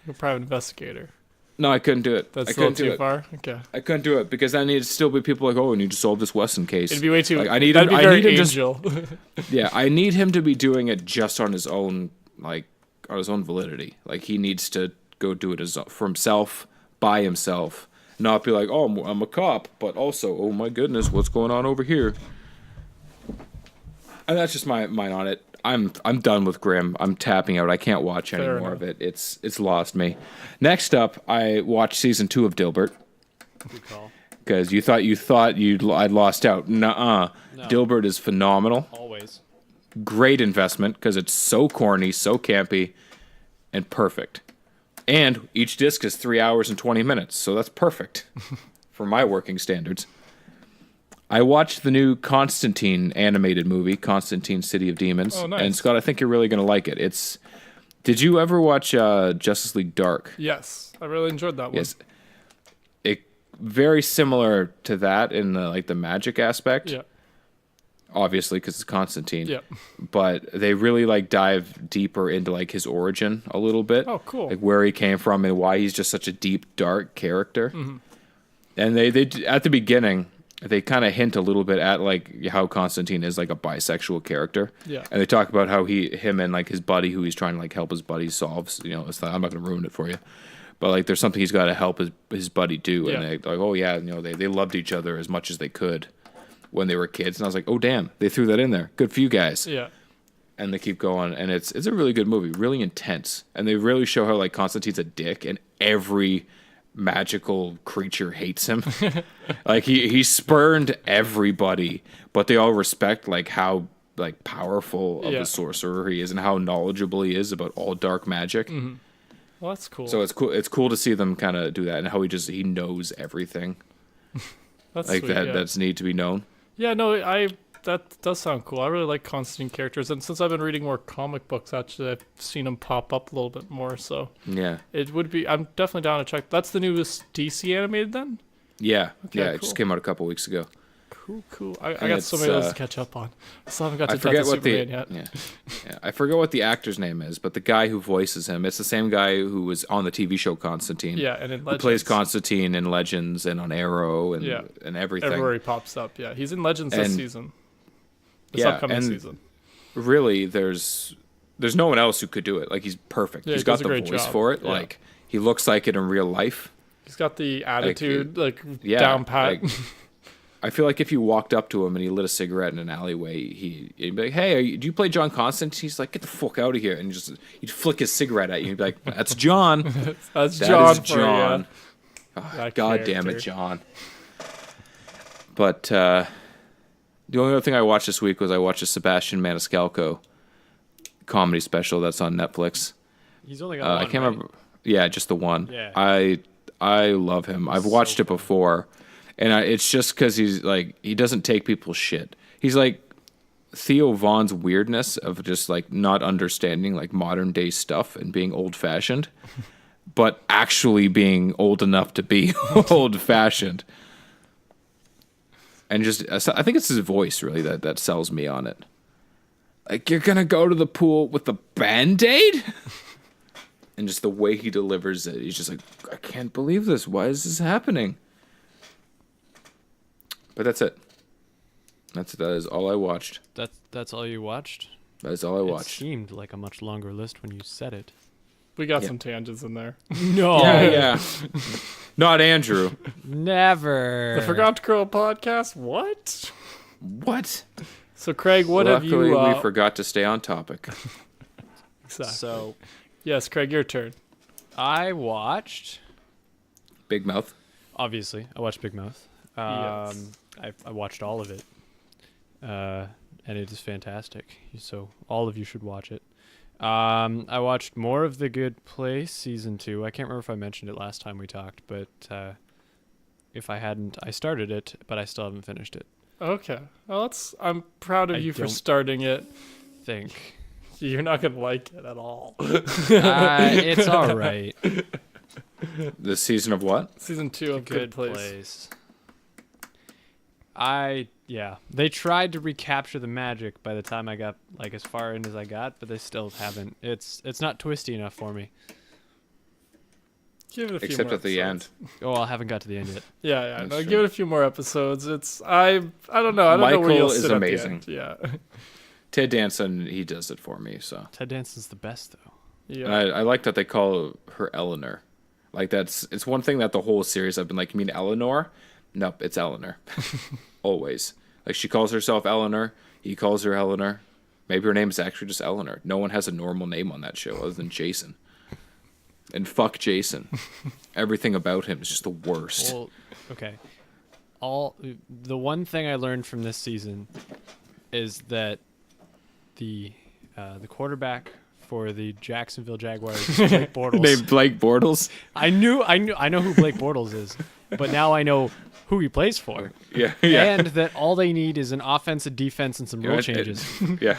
a private investigator? No, I couldn't do it. That's a little too far. Okay, I couldn't do it because then it'd still be people like, oh, I need to solve this Wesson case. It'd be way too. Like, I need that'd him. Be very I need angel. him just, yeah, I need him to be doing it just on his own, like on his own validity. Like he needs to go do it for himself, by himself, not be like, oh, I'm a cop, but also, oh my goodness, what's going on over here? And that's just my mind on it. I'm done with Grimm. I'm tapping out. I can't watch any more of it. It's lost me. Next up, I watched season 2 of Dilbert. Good call. Because you thought I'd lost out. Nuh-uh. No. Dilbert is phenomenal. Always. Great investment because it's so corny, so campy, and perfect. And each disc is 3 hours and 20 minutes, so that's perfect for my working standards. I watched the new Constantine animated movie, Constantine City of Demons. Oh, nice. And Scott, I think you're really going to like it. Did you ever watch Justice League Dark? Yes, I really enjoyed that one. Yes. Very similar to that in the magic aspect. Yeah. Obviously, because it's Constantine. Yeah. But they really dive deeper into his origin a little bit. Oh, cool. Like where he came from and why he's just such a deep, dark character. Mm-hmm. And they at the beginning, they kind of hint a little bit at how Constantine is a bisexual character. Yeah. And they talk about how him and his buddy who he's trying to help his buddy solve. I'm not going to ruin it for you. but like there's something he's got to help his buddy do, Yeah. and they like, oh yeah, they loved each other as much as they could when they were kids, and I was like, oh damn, they threw that in there. Good for you guys. Yeah. And they keep going, and it's a really good movie, really intense, and they really show how like Constantine's a dick, and every magical creature hates him. Like he spurned everybody, but they all respect like how like powerful of a sorcerer he is and how knowledgeable he is about all dark magic. Mm-hmm. Well, that's cool. So it's cool. It's cool to see them kind of do that, and how he knows everything. That's Like sweet, that. yeah. That's neat to be known. Yeah, no, that does sound cool. I really like Constantine characters, and since I've been reading more comic books, actually, I've seen them pop up a little bit more. So Yeah. it would be. I'm definitely down to check. That's the newest DC animated, then. Yeah. Okay, yeah. It cool. just came out a couple weeks ago. Cool. I got so many of those to catch up on. I still haven't got to I forget Death of what the Superman yet. yeah. I forget what the actor's name is, but the guy who voices him, it's the same guy who was on the TV show Constantine. Yeah, and in who Legends. plays Constantine in Legends and on Arrow and Yeah. and everything. Everywhere he pops up. Yeah, he's in Legends this And- season. This yeah, upcoming and season. Really, there's no one else who could do it. Like he's perfect. Yeah, He's he got does a the great voice job. for it. Yeah. Like he looks like it in real life. He's got the attitude, yeah, down pat. like, I feel like if you walked up to him and he lit a cigarette in an alleyway, he'd be like, "Hey, do you play John Constantine?" He's like, "Get the fuck out of here!" And he'd flick his cigarette at you. He'd be like, "That's John. That's That John is for John." you. Oh, That God damn character. it, John. But the only other thing I watched this week was I watched a Sebastian Maniscalco comedy special that's on Netflix. He's only got I one, can't right? remember. Yeah, just the one. Yeah. I love him. I've watched it before, and it's just because he's like he doesn't take people's shit. He's like Theo Vaughn's weirdness of just like not understanding like modern day stuff and being old fashioned, but actually being old enough to be old fashioned. And just I think it's his voice really that sells me on it. Like, you're gonna go to the pool with a Band-Aid? And just the way he delivers it, he's just like, I can't believe this. Why is this happening? But that's it. That is all I watched. That's all you watched? That is all I It watched. seemed like a much longer list when you said it. We got Yeah. some tangents in there. No. Yeah. Not Andrew. Never. The Forgot to Grow podcast? What? What? So, Craig, what have Luckily, you... we forgot to stay on topic. Exactly. So, Yes, Craig, your turn. I watched... Big Mouth. Obviously, I watched Big Mouth. Yes. I watched all of it. And it is fantastic. So all of you should watch it. I watched more of The Good Place season 2. I can't remember if I mentioned it last time we talked, but if I hadn't, I started it, but I still haven't finished it. Okay. Well, I'm proud of I you for don't- starting it. Think. You're not going to like it at all. It's all right. The season of what? Season 2 of Good Place. They tried to recapture the magic by the time I got like as far in as I got, but they still haven't. It's not twisty enough for me. Give it a few Except more at the episodes. end. Oh, I haven't got to the end yet. Yeah. That's No, true. give it a few more episodes. I don't know. I don't know where Michael you'll is sit at the amazing. end. Yeah. Ted Danson, he does it for me, so. Ted Danson's the best though. Yeah. And I like that they call her Eleanor. Like it's one thing that the whole series I've been like, you mean Eleanor? Nope, it's Eleanor. Always. Like she calls herself Eleanor, he calls her Eleanor. Maybe her name is actually just Eleanor. No one has a normal name on that show other than Jason. And fuck Jason. Everything about him is just the worst. Well, okay. The one thing I learned from this season is that the quarterback for the Jacksonville Jaguars is Blake Bortles. Named Blake Bortles. I know who Blake Bortles is, but now I know who he plays for. Yeah. And that all they need is an offense, a defense, and some rule changes, Yeah.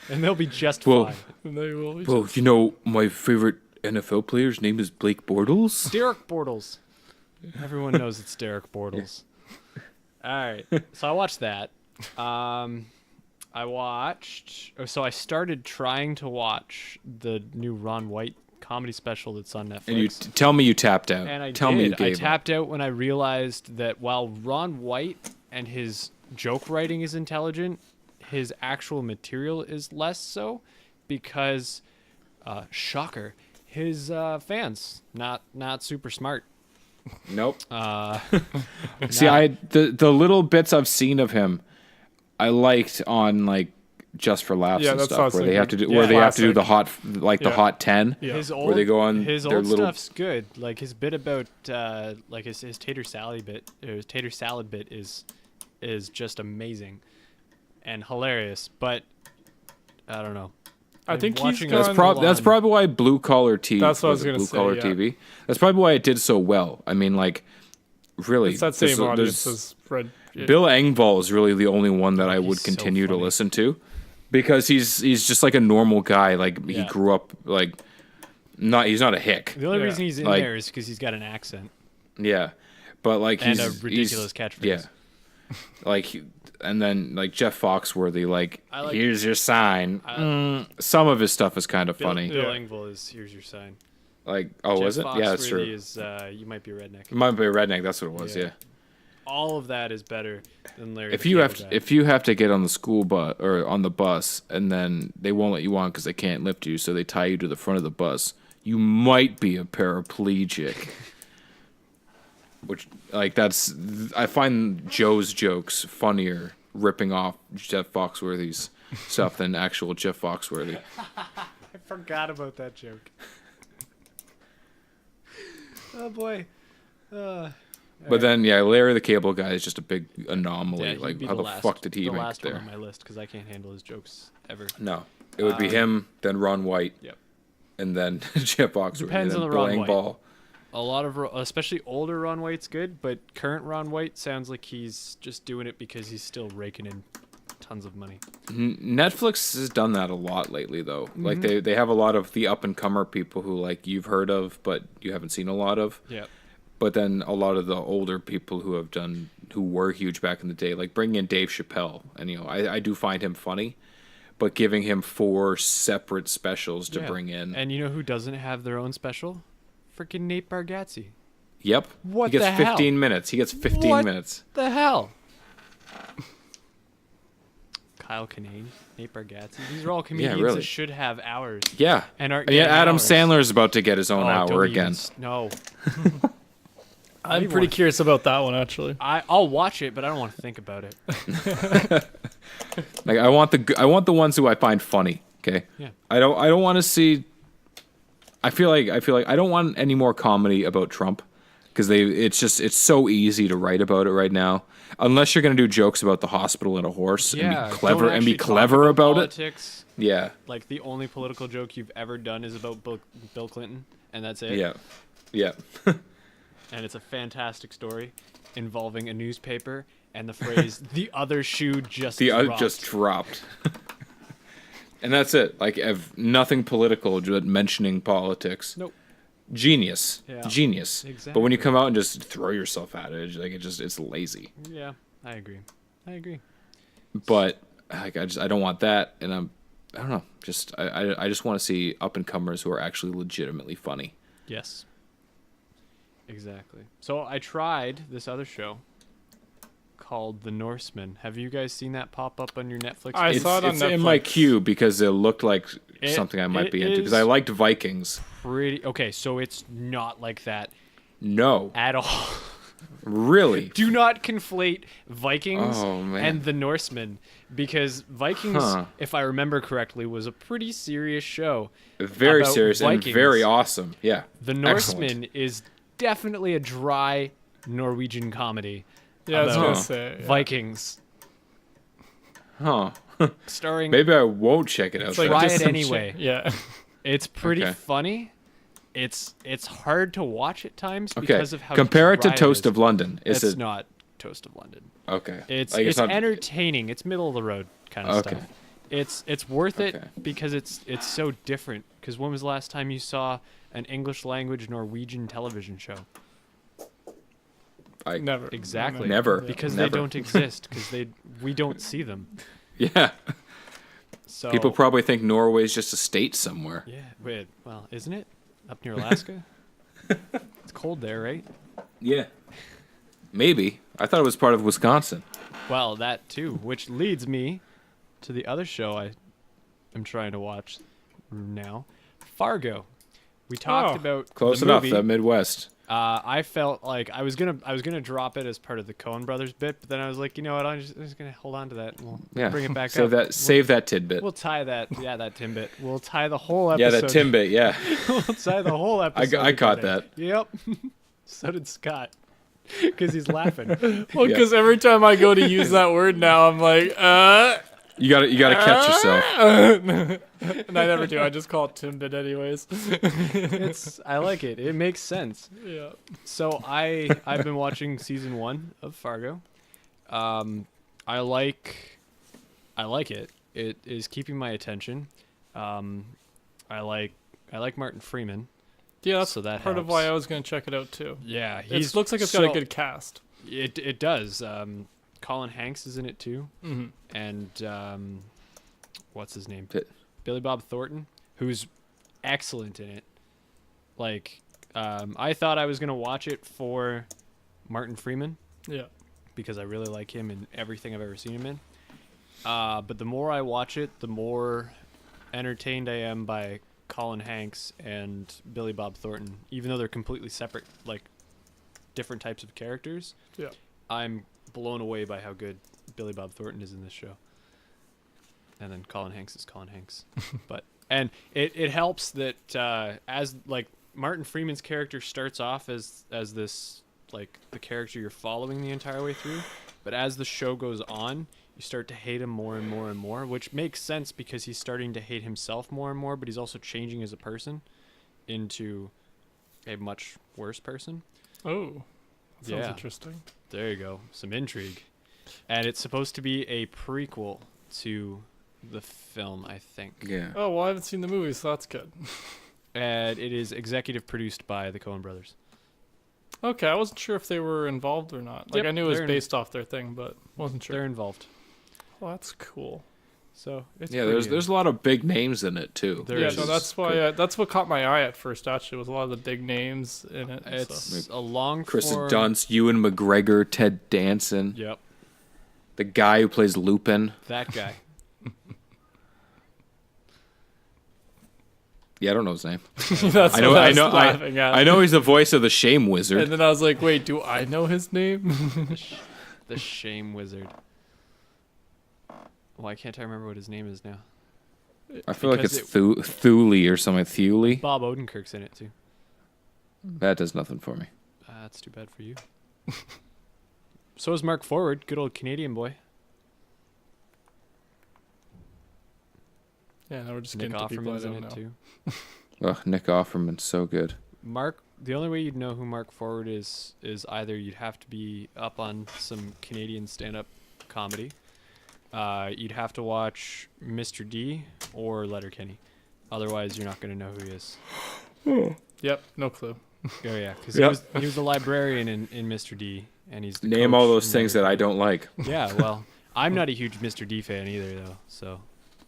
and they'll be just Well, fine. And they will be Well, you know, my favorite NFL player's name is Blake Bortles. Derek Bortles. Everyone knows it's Derek Bortles. All right, so I watched that. I started trying to watch the new Ron White comedy special that's on Netflix. And you tell me you tapped out. And I tell did. me you I gave up. tapped out when I realized that while Ron White and his joke writing is intelligent, his actual material is less so, because, shocker, his fans. Not super smart. Nope. Uh, See, the little bits I've seen of him, I liked on like Just for Laughs Yeah, and that's what I stuff, was where they have to do thinking. where they have to do Classic. the hot Yeah. hot 10. Yeah. His old Where they go on his their old little- stuff's good. Like his bit about like his tater salad bit, or his tater salad bit is just amazing and hilarious. But I don't know. I think he's watching gone- That's probably why Blue Collar TV. That's what I was gonna Blue say, Collar yeah. TV. That's probably why it did so well. I mean, like, really, It's that there's- same audience there's- as Red. Bill Engvall is really the only one that I would He's so continue to funny. listen to, because he's just like a normal guy. Like he Yeah. grew up like he's not a hick. The only Yeah. reason he's in Like- there is because he's got an accent Yeah, but like and he's a ridiculous he's, catchphrase. Yeah, and then like Jeff Foxworthy, like, I like- here's your sign. Some of his stuff is kind of funny. Bill Yeah. Engvall is here's your sign. Like, oh, Jeff was it? Yeah, that's Foxworthy true. Is you might be a redneck. It might be a redneck. That's what it was. Yeah. Yeah. All of that is better than Larry. If the you Cable have Guy. if you have to get on the school bus or on the bus, and then they won't let you on because they can't lift you, so they tie you to the front of the bus, you might be a paraplegic. Which, like, I find Joe's jokes funnier ripping off Jeff Foxworthy's stuff than actual Jeff Foxworthy. I forgot about that joke. Oh boy. But then, yeah, Larry the Cable Guy is just a big anomaly. Yeah, he'd like, be how the last, fuck did he the make last it there? one on my list because I can't handle his jokes ever. No, it would be him, then Ron White, Yep. and then Jeff Foxworthy, Depends and on then the Bill Ron White. Engvall. A lot of, especially older Ron White's good, but current Ron White sounds like he's just doing it because he's still raking in tons of money. Netflix has done that a lot lately, though. Mm-hmm. Like they have a lot of the up and comer people who like you've heard of, but you haven't seen a lot of. Yeah. But then a lot of the older people who were huge back in the day, like bringing in Dave Chappelle, and I do find him funny, but giving him 4 separate specials to bring in. And you know who doesn't have their own special? Freaking Nate Bargatze. Yep. What he gets the hell? 15 minutes. He gets 15 What minutes. The hell? Kyle Kinane, Nate Bargatze. These are all comedians really. that should have hours. Yeah. And aren't yet getting Adam hours. Sandler's about to get his own Oh, hour don't again. no. I'm Leave pretty one. curious about that one actually. I'll watch it, but I don't want to think about it. Like I want the ones who I find funny. Okay. Yeah. I don't want to see. I feel like I don't want any more comedy about Trump, because it's so easy to write about it right now. Unless you're gonna do jokes about the hospital and a horse Yeah. and be clever don't actually talk about it. politics. Yeah. Like the only political joke you've ever done is about Bill Clinton, and that's it. Yeah. Yeah. And it's a fantastic story involving a newspaper and the phrase "the other shoe just The dropped." just dropped. And that's it. Like, nothing political, just mentioning politics. Nope. Genius. Yeah. Genius. But when you Exactly. come out and just throw yourself at it, like it's lazy. Yeah, I agree. But like I don't want that, and I don't know. Just I just want to see up and comers who are actually legitimately funny. Yes. Exactly. So I tried this other show called The Norseman. Have you guys seen that pop up on your Netflix? I It's, saw it on it's in my Netflix. queue because it looked like It- something I might it be into, because is- I liked Vikings. Pretty okay. So it's not like that No, at all. really. Do not conflate Vikings Oh, man. and The Norseman, because Vikings, Huh. if I remember correctly, was a pretty serious show. Very about serious Vikings. and very awesome. Yeah. The Excellent. Norseman is definitely a dry Norwegian comedy. Yeah, I was about gonna say. Yeah. Vikings, Huh. starring. Maybe I won't check it out. It's like then. Try just it some anyway. shit. Yeah. It's pretty Okay. funny. It's hard to watch at times Okay. because of how Compare it to dry Toast is. of London. Is It's it not Toast of London. okay? It's Like, it's not- entertaining. It's middle of the road kind of Okay. stuff. It's worth it Okay. because it's so different. Because when was the last time you saw an English language Norwegian television show? I Never. Exactly. Never. Because Never. they don't exist. Because we don't see them. Yeah. So People probably think Norway's just a state somewhere. yeah. Wait. Well, isn't it up near Alaska? It's cold there, right? Yeah. Maybe. I thought it was part of Wisconsin. Well, that too. Which leads me to the other show I am trying to watch now, Fargo. We talked about Close the enough. movie. The Midwest. I felt like I was gonna drop it as part of the Coen Brothers bit, but then I was like, you know what? I'm just gonna hold on to that. And we'll bring it back up. Save that tidbit. We'll tie that. Yeah, that Timbit. We'll tie the whole episode. Yeah, that Timbit. Yeah. We'll tie the whole episode. I caught that. Yep. So did Scott, because he's laughing. Well, because every time I go to use that word now, I'm like, You gotta catch yourself. and I never do. I just call it Timbit anyways. I like it. It makes sense. Yeah. So I've been watching season 1 of Fargo. I like it. It is keeping my attention. I like Martin Freeman. Yeah, that's So that part of helps. why I was going to check it out too. Yeah, It looks like it's got a good cast. It does. Colin Hanks is in it too, Mm-hmm. and what's his name? Pit. Billy Bob Thornton, who's excellent in it. Like, I thought I was gonna watch it for Martin Freeman Yeah. because I really like him in everything I've ever seen him in. But the more I watch it, the more entertained I am by Colin Hanks and Billy Bob Thornton, even though they're completely separate, like different types of characters. Yeah. I'm blown away by how good Billy Bob Thornton is in this show. And then Colin Hanks is Colin Hanks. And it helps that as like Martin Freeman's character starts off as this like the character you're following the entire way through, but as the show goes on, you start to hate him more and more and more, which makes sense because he's starting to hate himself more and more, but he's also changing as a person into a much worse person. Oh, that sounds Yeah. interesting. There you go. Some intrigue. And it's supposed to be a prequel to the film, I think. Yeah. Oh, well, I haven't seen the movie, so that's good. And it is executive produced by the Coen Brothers. Okay, I wasn't sure if they were involved or not. Like, Yep, I knew it was they're based off their thing, but wasn't sure. They're involved. Well, that's cool. So it's Yeah, pretty there's a lot of big names in it too. There Yeah, is. so that's why Good. that's what caught my eye at first. Actually, was a lot of the big names in it. It's so. a long Kristen form. Dunst, Ewan McGregor, Ted Danson, Yep, the guy who plays Lupin. that guy. Yeah, I don't know his name. That's I know, what I was know, laughing at. I know he's the voice of the Shame And Wizard. then I was like, wait, do I know his name? The Shame Wizard. Why can't I remember what his name is now? I feel like because it's Thule or something. Thule. Bob Odenkirk's in it too. That does nothing for me. That's too bad for you. So is Mark Forward, good old Canadian boy. Yeah, now we're just Nick getting to people I Offerman's in don't it know. too. Ugh, Nick Offerman's so good. The only way you'd know who Mark Forward is either you'd have to be up on some Canadian stand-up comedy, you'd have to watch Mr. D or Letterkenny. Otherwise, you're not going to know who he is. Yep, no clue. Oh yeah, because Yep. he was the librarian in Mr. D, and he's the Name coach all those in things that I Letterkenny. don't like. Yeah, well, I'm not a huge Mr. D fan either, though. So,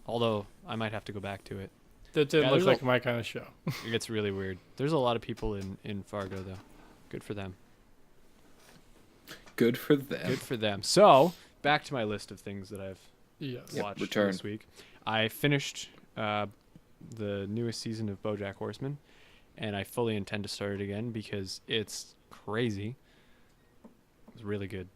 although I might have to go back to it. That didn't Yeah, look there's like my kind of show. It gets really weird. There's a lot of people in Fargo though. Good for them. Good for them. Good for them. So back to my list of things that I've Yes. Yep, watched return. this week. I finished the newest season of BoJack Horseman, and I fully intend to start it again because it's crazy. It's really good.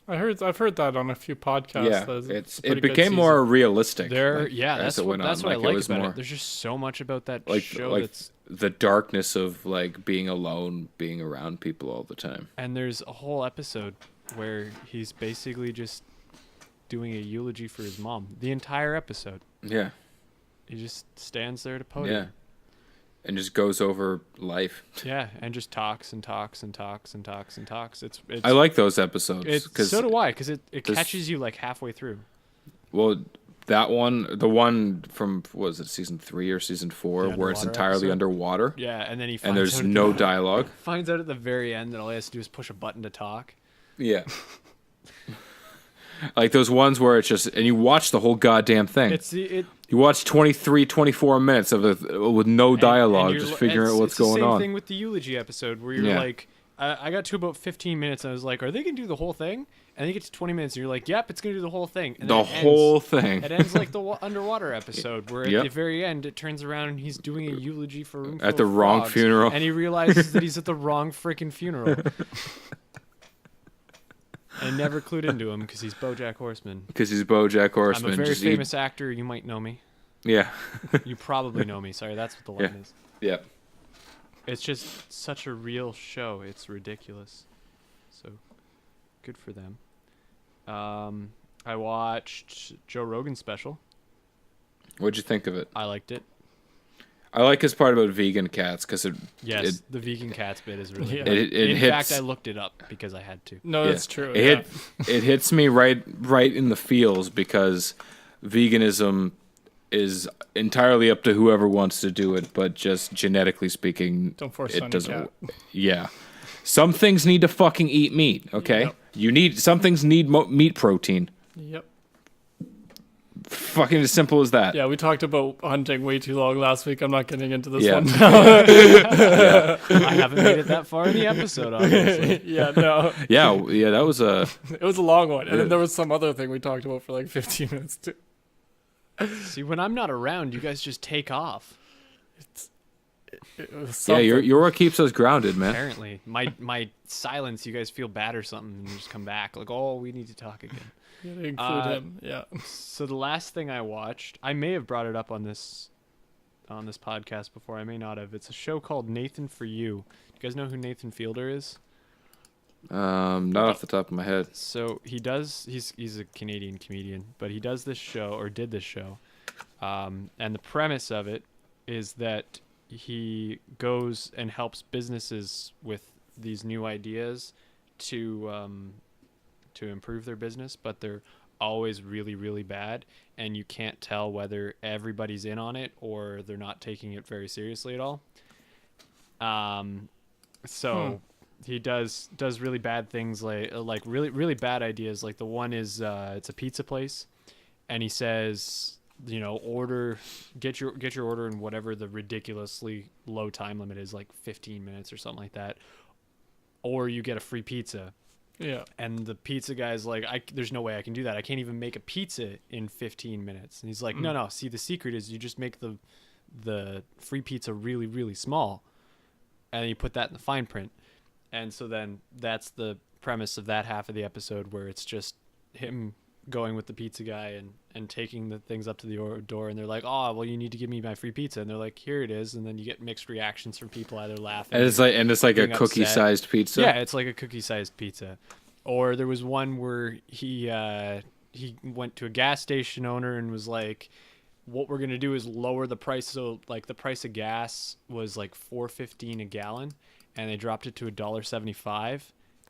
I've heard that on a few podcasts. Yeah, that it's a it pretty good became more season. realistic. There, like, as that's it what went on. I Like, it like was about more it. There's just so much about that like show like that's, the darkness of like being alone, being around people all the time. and there's a whole episode where he's basically just doing a eulogy for his mom. The entire episode. Yeah, He just stands there at a podium. yeah, and just goes over life. Yeah, and just talks and talks and talks and talks and talks. It's I like those episodes because so do I, because it this- catches you like halfway through. well, that one, the one from what was it season 3 or season 4, The where it's underwater entirely episode? underwater Yeah, and then he finds and there's out at no the, dialogue. finds out at the very end that all he has to do is push a button to talk. Yeah. Like those ones where it's just, and you watch the whole goddamn thing. You watch 23, 24 minutes of it with no dialogue, you're just l- figuring it's- out what's it's the going same on. thing with the eulogy episode where you're Yeah. like, I got to about 15 minutes. And I was like, are they gonna do the whole thing? And then you get to 20 minutes, and you're like, yep, it's gonna do the whole thing. And The whole thing. It ends like the underwater episode, where Yep. at the very end, it turns around and he's doing a eulogy for a room full At the of wrong frogs, funeral. and he realizes that he's at the wrong freaking funeral. And never clued into him because he's BoJack Horseman. Because he's BoJack Horseman. I'm a very Just famous actor. You might know me. Yeah. You probably know me. Sorry, that's what the line is. Yeah. It's just such a real show. It's ridiculous. So, good for them. I watched Joe Rogan's special. What'd you think of it? I liked it. I like his part about vegan cats because The vegan cats bit is really Yeah. good. it In hits. fact, I looked it up because I had to. No, that's true. It hits me right in the feels because veganism is entirely up to whoever wants to do it, but just genetically speaking, Don't force it it on your doesn't. cat. Yeah, some things need to fucking eat meat. Okay, Yep. some things need meat protein. Yep. Fucking as simple as that. Yeah, we talked about hunting way too long last week. I'm not getting into this Yeah. one now. I haven't made it that far in the episode, obviously. Yeah, no. Yeah, that was a. It was a long one. And then there was some other thing we talked about for like 15 minutes too. See, when I'm not around, you guys just take off. It was Yeah, something. you're what keeps us grounded, man. Apparently, my silence, you guys feel bad or something, and you just come back like, oh, we need to talk again. Yeah, they include him. Yeah. So the last thing I watched, I may have brought it up on this podcast before. I may not have. It's a show called Nathan For You. Do you guys know who Nathan Fielder is? Not off the top of my head. So he's a Canadian comedian, but he does this show, or did this show, and the premise of it is that he goes and helps businesses with these new ideas to improve their business, but they're always really, really bad, and you can't tell whether everybody's in on it or they're not taking it very seriously at all. So he does really bad things, like really, really bad ideas. Like the one is it's a pizza place, and he says, get your order in whatever the ridiculously low time limit is, like 15 minutes or something like that, or you get a free pizza. Yeah. And the pizza guy's like, there's no way I can do that. I can't even make a pizza in 15 minutes. And he's like, no. See, the secret is you just make the free pizza really, really small, and you put that in the fine print. And so then that's the premise of that half of the episode, where it's just him going with the pizza guy and taking the things up to the door, and they're like, oh, well, you need to give me my free pizza, and they're like, here it is. And then you get mixed reactions from people, either laughing, And it's like a being cookie-sized pizza. yeah, it's like a cookie-sized pizza. Or there was one where he went to a gas station owner and was like, what we're gonna do is lower the price. So like the price of gas was like $4.15 a gallon, and they dropped it to $1.75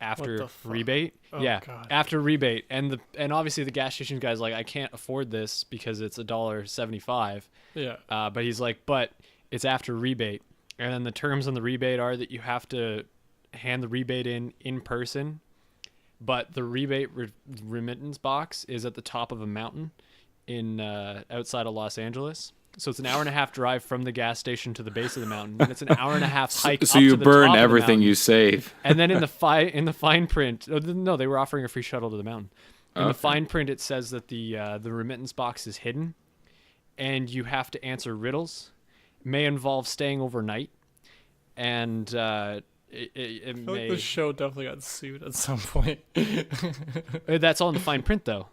after the fuck? rebate. Oh, yeah, God. after rebate, and obviously the gas station guy's like, I can't afford this because it's $1.75. Yeah. But he's like, but it's after rebate. And then the terms on the rebate are that you have to hand the rebate in person, but the rebate remittance box is at the top of a mountain in outside of Los Angeles. So it's an hour and a half drive from the gas station to the base of the mountain, and it's an hour and a half hike. So up you to the burn top of the everything mountain. you save. And then in the fine print, no, they were offering a free shuttle to the mountain. In the Okay. fine print, it says that the remittance box is hidden, and you have to answer riddles. May involve staying overnight, and it I feel may. like the show definitely got sued at some point. That's all in the fine print, though.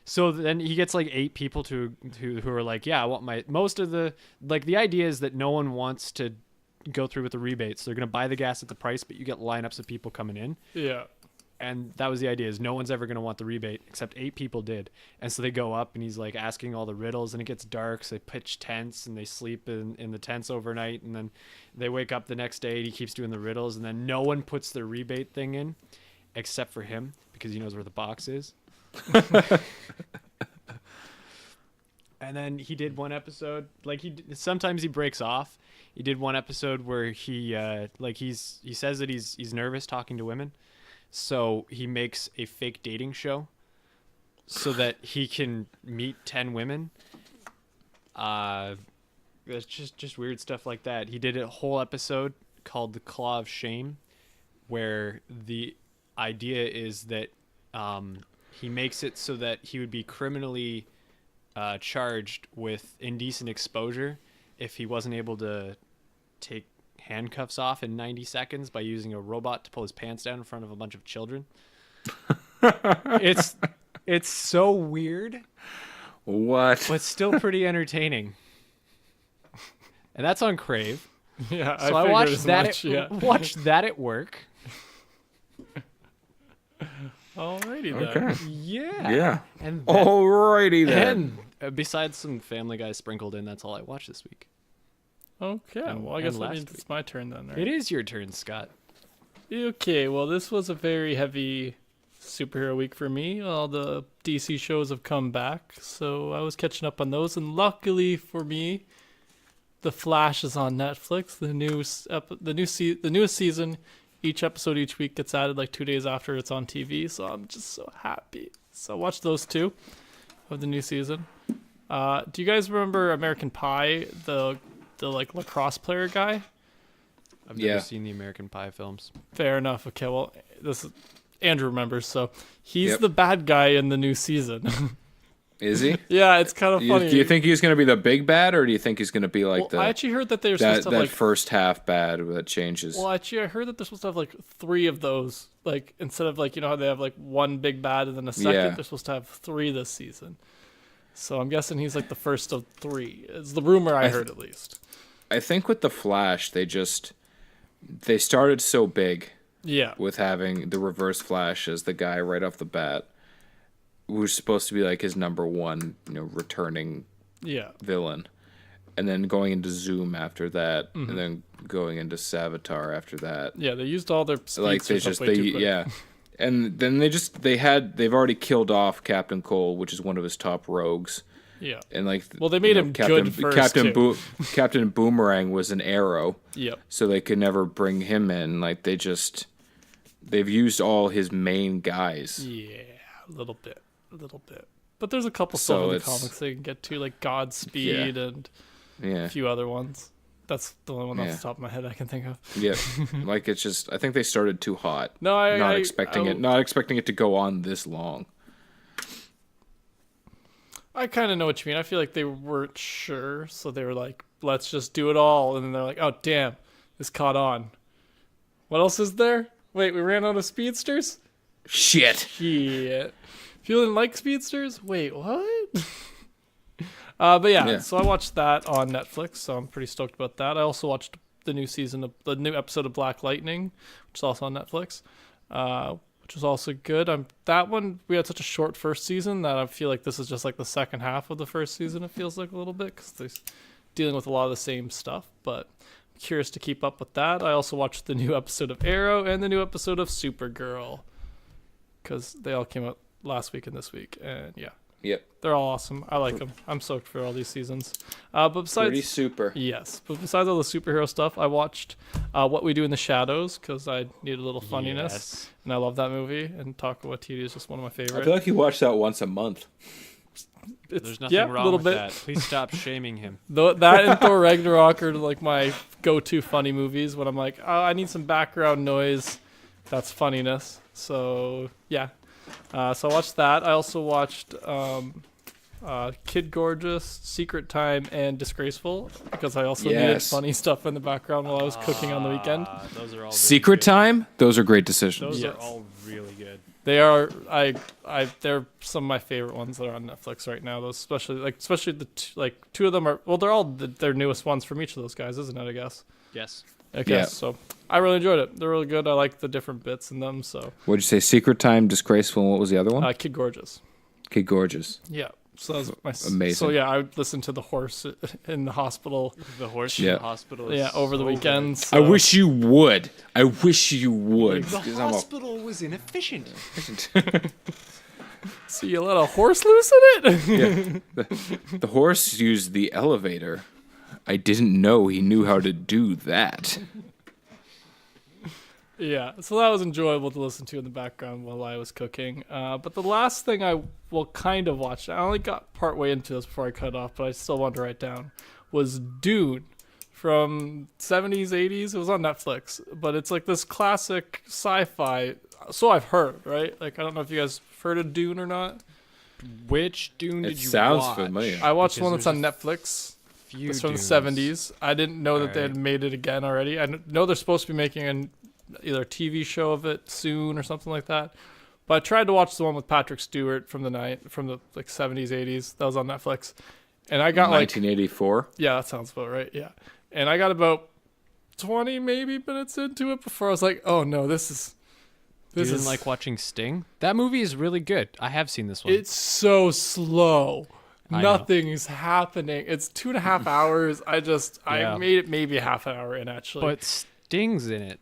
So then he gets like 8 people who are like, yeah, I want my most of the the idea is that no one wants to go through with the rebates. They're gonna buy the gas at the price, but you get lineups of people coming in. Yeah. And that was the idea, is no one's ever going to want the rebate, except 8 people did. And so they go up, and he's like asking all the riddles, and it gets dark, so they pitch tents, and they sleep in the tents overnight, and then they wake up the next day, and he keeps doing the riddles, and then no one puts their rebate thing in except for him, because he knows where the box is. And then he did one episode, sometimes he breaks off. He did one episode where he says that he's nervous talking to women. So he makes a fake dating show so that he can meet 10 women. It's just weird stuff like that. He did a whole episode called The Claw of Shame, where the idea is that he makes it so that he would be criminally charged with indecent exposure if he wasn't able to take handcuffs off in 90 seconds by using a robot to pull his pants down in front of a bunch of children. It's so weird, What? but still pretty entertaining. And that's on Crave. Yeah, So I figured watched as that. much, yeah. Watched that at work. Alrighty then. Okay. Yeah. Yeah. And Alrighty then. and besides some Family Guy sprinkled in, that's all I watched this week. Okay, And- well, I and guess that last means week. it's my turn then, right? It is your turn, Scott. Okay, well, this was a very heavy superhero week for me. All the DC shows have come back, so I was catching up on those. And luckily for me, The Flash is on Netflix. The newest season, each episode each week gets added like 2 days after it's on TV. So I'm just so happy. So I watched those two of the new season. Do you guys remember American Pie? The like lacrosse player guy? I've Yeah. never seen the American Pie films. Fair enough. Okay, well, this is Andrew remembers, so he's Yep. the bad guy in the new season. Is he? Yeah, it's kind of funny. Do you think he's going to be the big bad, or do you think he's going to be like Well, I actually heard that they're supposed to have like. first half bad that changes? Well, actually, I heard that they're supposed to have like 3 of those. Like instead of like how they have like one big bad and then a second, Yeah. they're supposed to have 3 this season. So I'm guessing he's like the first of 3. It's the rumor I heard at least. I think with the Flash, they started so big Yeah. with having the Reverse Flash as the guy right off the bat, who's supposed to be like his number one, returning Yeah. villain, and then going into Zoom after that, Mm-hmm. and then going into Savitar after that. Yeah, they used all their speeds Like way too quick. yeah, and then they've already killed off Captain Cole, which is one of his top rogues. Yeah. And like, Well, they made him good first, too. Captain Boomerang was an Arrow, Yep. so they could never bring him in. Like they've used all his main guys. Yeah, a little bit. But there's a couple So stuff in the it's- comics they can get to, like Godspeed and a Yeah, few other ones. That's the only one off Yeah. the top of my head I can think of. yeah. Like it's just, I think they started too hot. No, I not expecting it to go on this long. I kind of know what you mean. I feel like they weren't sure, so they were like, "Let's just do it all," and then they're like, "Oh, damn, this caught on." What else is there? Wait, we ran out of speedsters? Shit. Shit. If you didn't like speedsters, wait, what? But yeah, so I watched that on Netflix, so I'm pretty stoked about that. I also watched the new episode of Black Lightning, which is also on Netflix, which was also good. That one, we had such a short first season that I feel like this is just like the second half of the first season, it feels like a little bit, because they're dealing with a lot of the same stuff, but I'm curious to keep up with that. I also watched the new episode of Arrow and the new episode of Supergirl, because they all came out last week and this week, and yeah. Yep. They're all awesome. I like them. I'm stoked for all these seasons. But besides, Pretty super. yes. But besides all the superhero stuff, I watched What We Do in the Shadows because I need a little funniness, Yes. and I love that movie. And Taika Waititi is just one of my favorite. I feel like you watch that once a month. There's nothing yeah, wrong a little with bit. that. Please stop shaming him. That and Thor Ragnarok are like my go-to funny movies when I'm like, oh, I need some background noise. That's funniness. So yeah. So I watched that. I also watched Kid Gorgeous, Secret Time, and Disgraceful because I also needed Yes. funny stuff in the background while I was cooking on the weekend. Those are all Secret really good. Time? Those are great decisions. Those Yes. are all really good. They are they're some of my favorite ones that are on Netflix right now. Those especially the two of them are they're their newest ones from each of those guys, isn't it? I guess. Yes. Okay, Yeah. so I really enjoyed it. They're really good. I like the different bits in them. So What'd you say? Secret Time, Disgraceful, and what was the other one? Kid Gorgeous. Kid Gorgeous. Yeah. So that was my Amazing. So yeah, I would listen to the horse in the hospital. The horse Yeah. in the hospital is Yeah, over the so weekends. I wish you would. I wish you would. good. The 'Cause I'm a- hospital was inefficient. So you let a horse loose in it? Yeah. The horse used the elevator. I didn't know he knew how to do that. Yeah, so that was enjoyable to listen to in the background while I was cooking. But the last thing I will kind of watch, I only got partway into this before I cut off, but I still wanted to write down, was Dune from 70s, 80s. It was on Netflix, but it's like this classic sci-fi. So I've heard, right? Like, I don't know if you guys have heard of Dune or not. Which Dune did you sounds watch? familiar. I watched Because one that's on there's Netflix. Few It's from Dunes. the 70s. I didn't know that they had Alright. made it again already. I know they're supposed to be making either a TV show of it soon or something like that. But I tried to watch the one with Patrick Stewart from the 70s, 80s. That was on Netflix. And I got 1984. yeah, that sounds about right. Yeah. And I got about 20 maybe minutes into it before I was like, oh no, this is You didn't like watching Sting? That movie is really good. I have seen this one. it's so slow. I know. Nothing is happening. It's 2.5 hours. I Yeah. made it maybe half an hour in actually. But Sting's in it.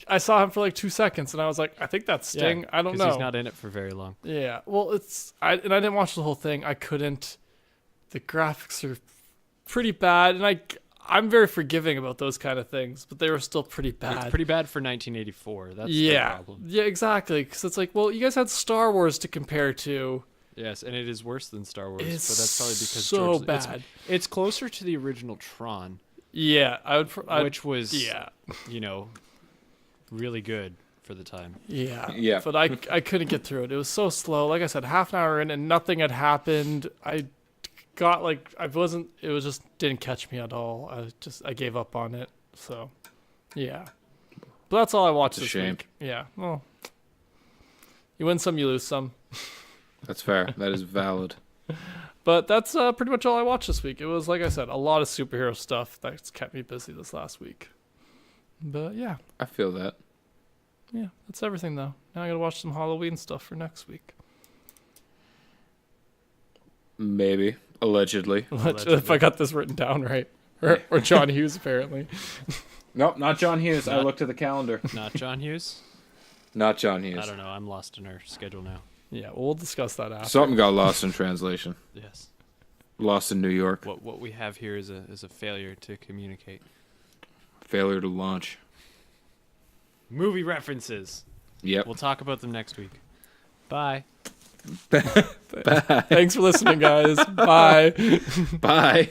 I saw him for like 2 seconds and I was like, I think that's Sting. Yeah, I don't 'cause know. He's not in it for very long. Yeah. Well, I didn't watch the whole thing. I couldn't. The graphics are pretty bad, and I'm very forgiving about those kind of things, but they were still pretty bad. It's pretty bad for 1984. That's the yeah. problem. Yeah, exactly. Because it's like, well, you guys had Star Wars to compare to. Yes, and it is worse than Star Wars. It's but that's probably because so George, bad. It's closer to the original Tron, Yeah, which was yeah. really good for the time. Yeah. Yeah. But I couldn't get through it. It was so slow. Like I said, half an hour in and nothing had happened. I got it was just didn't catch me at all. I gave up on it. So, yeah. But that's all I watched It's a this shame. week. Yeah. Well, you win some, you lose some. That's fair. That is valid. But that's pretty much all I watched this week. It was, like I said, a lot of superhero stuff that's kept me busy this last week. But yeah. I feel that. Yeah, that's everything though. Now I gotta watch some Halloween stuff for next week. Maybe. Allegedly. If I got this written down right. Or John Hughes, apparently. Nope, not John Hughes. I Not- looked at the calendar. Not John Hughes? Not John Hughes. I don't know. I'm lost in our schedule now. Yeah, well, we'll discuss that after. Something got lost in translation. Yes. Lost in New York. What we have here is a failure to communicate. Failure to launch. Movie references. Yep. We'll talk about them next week. Bye. Thanks for listening, guys. Bye. Bye.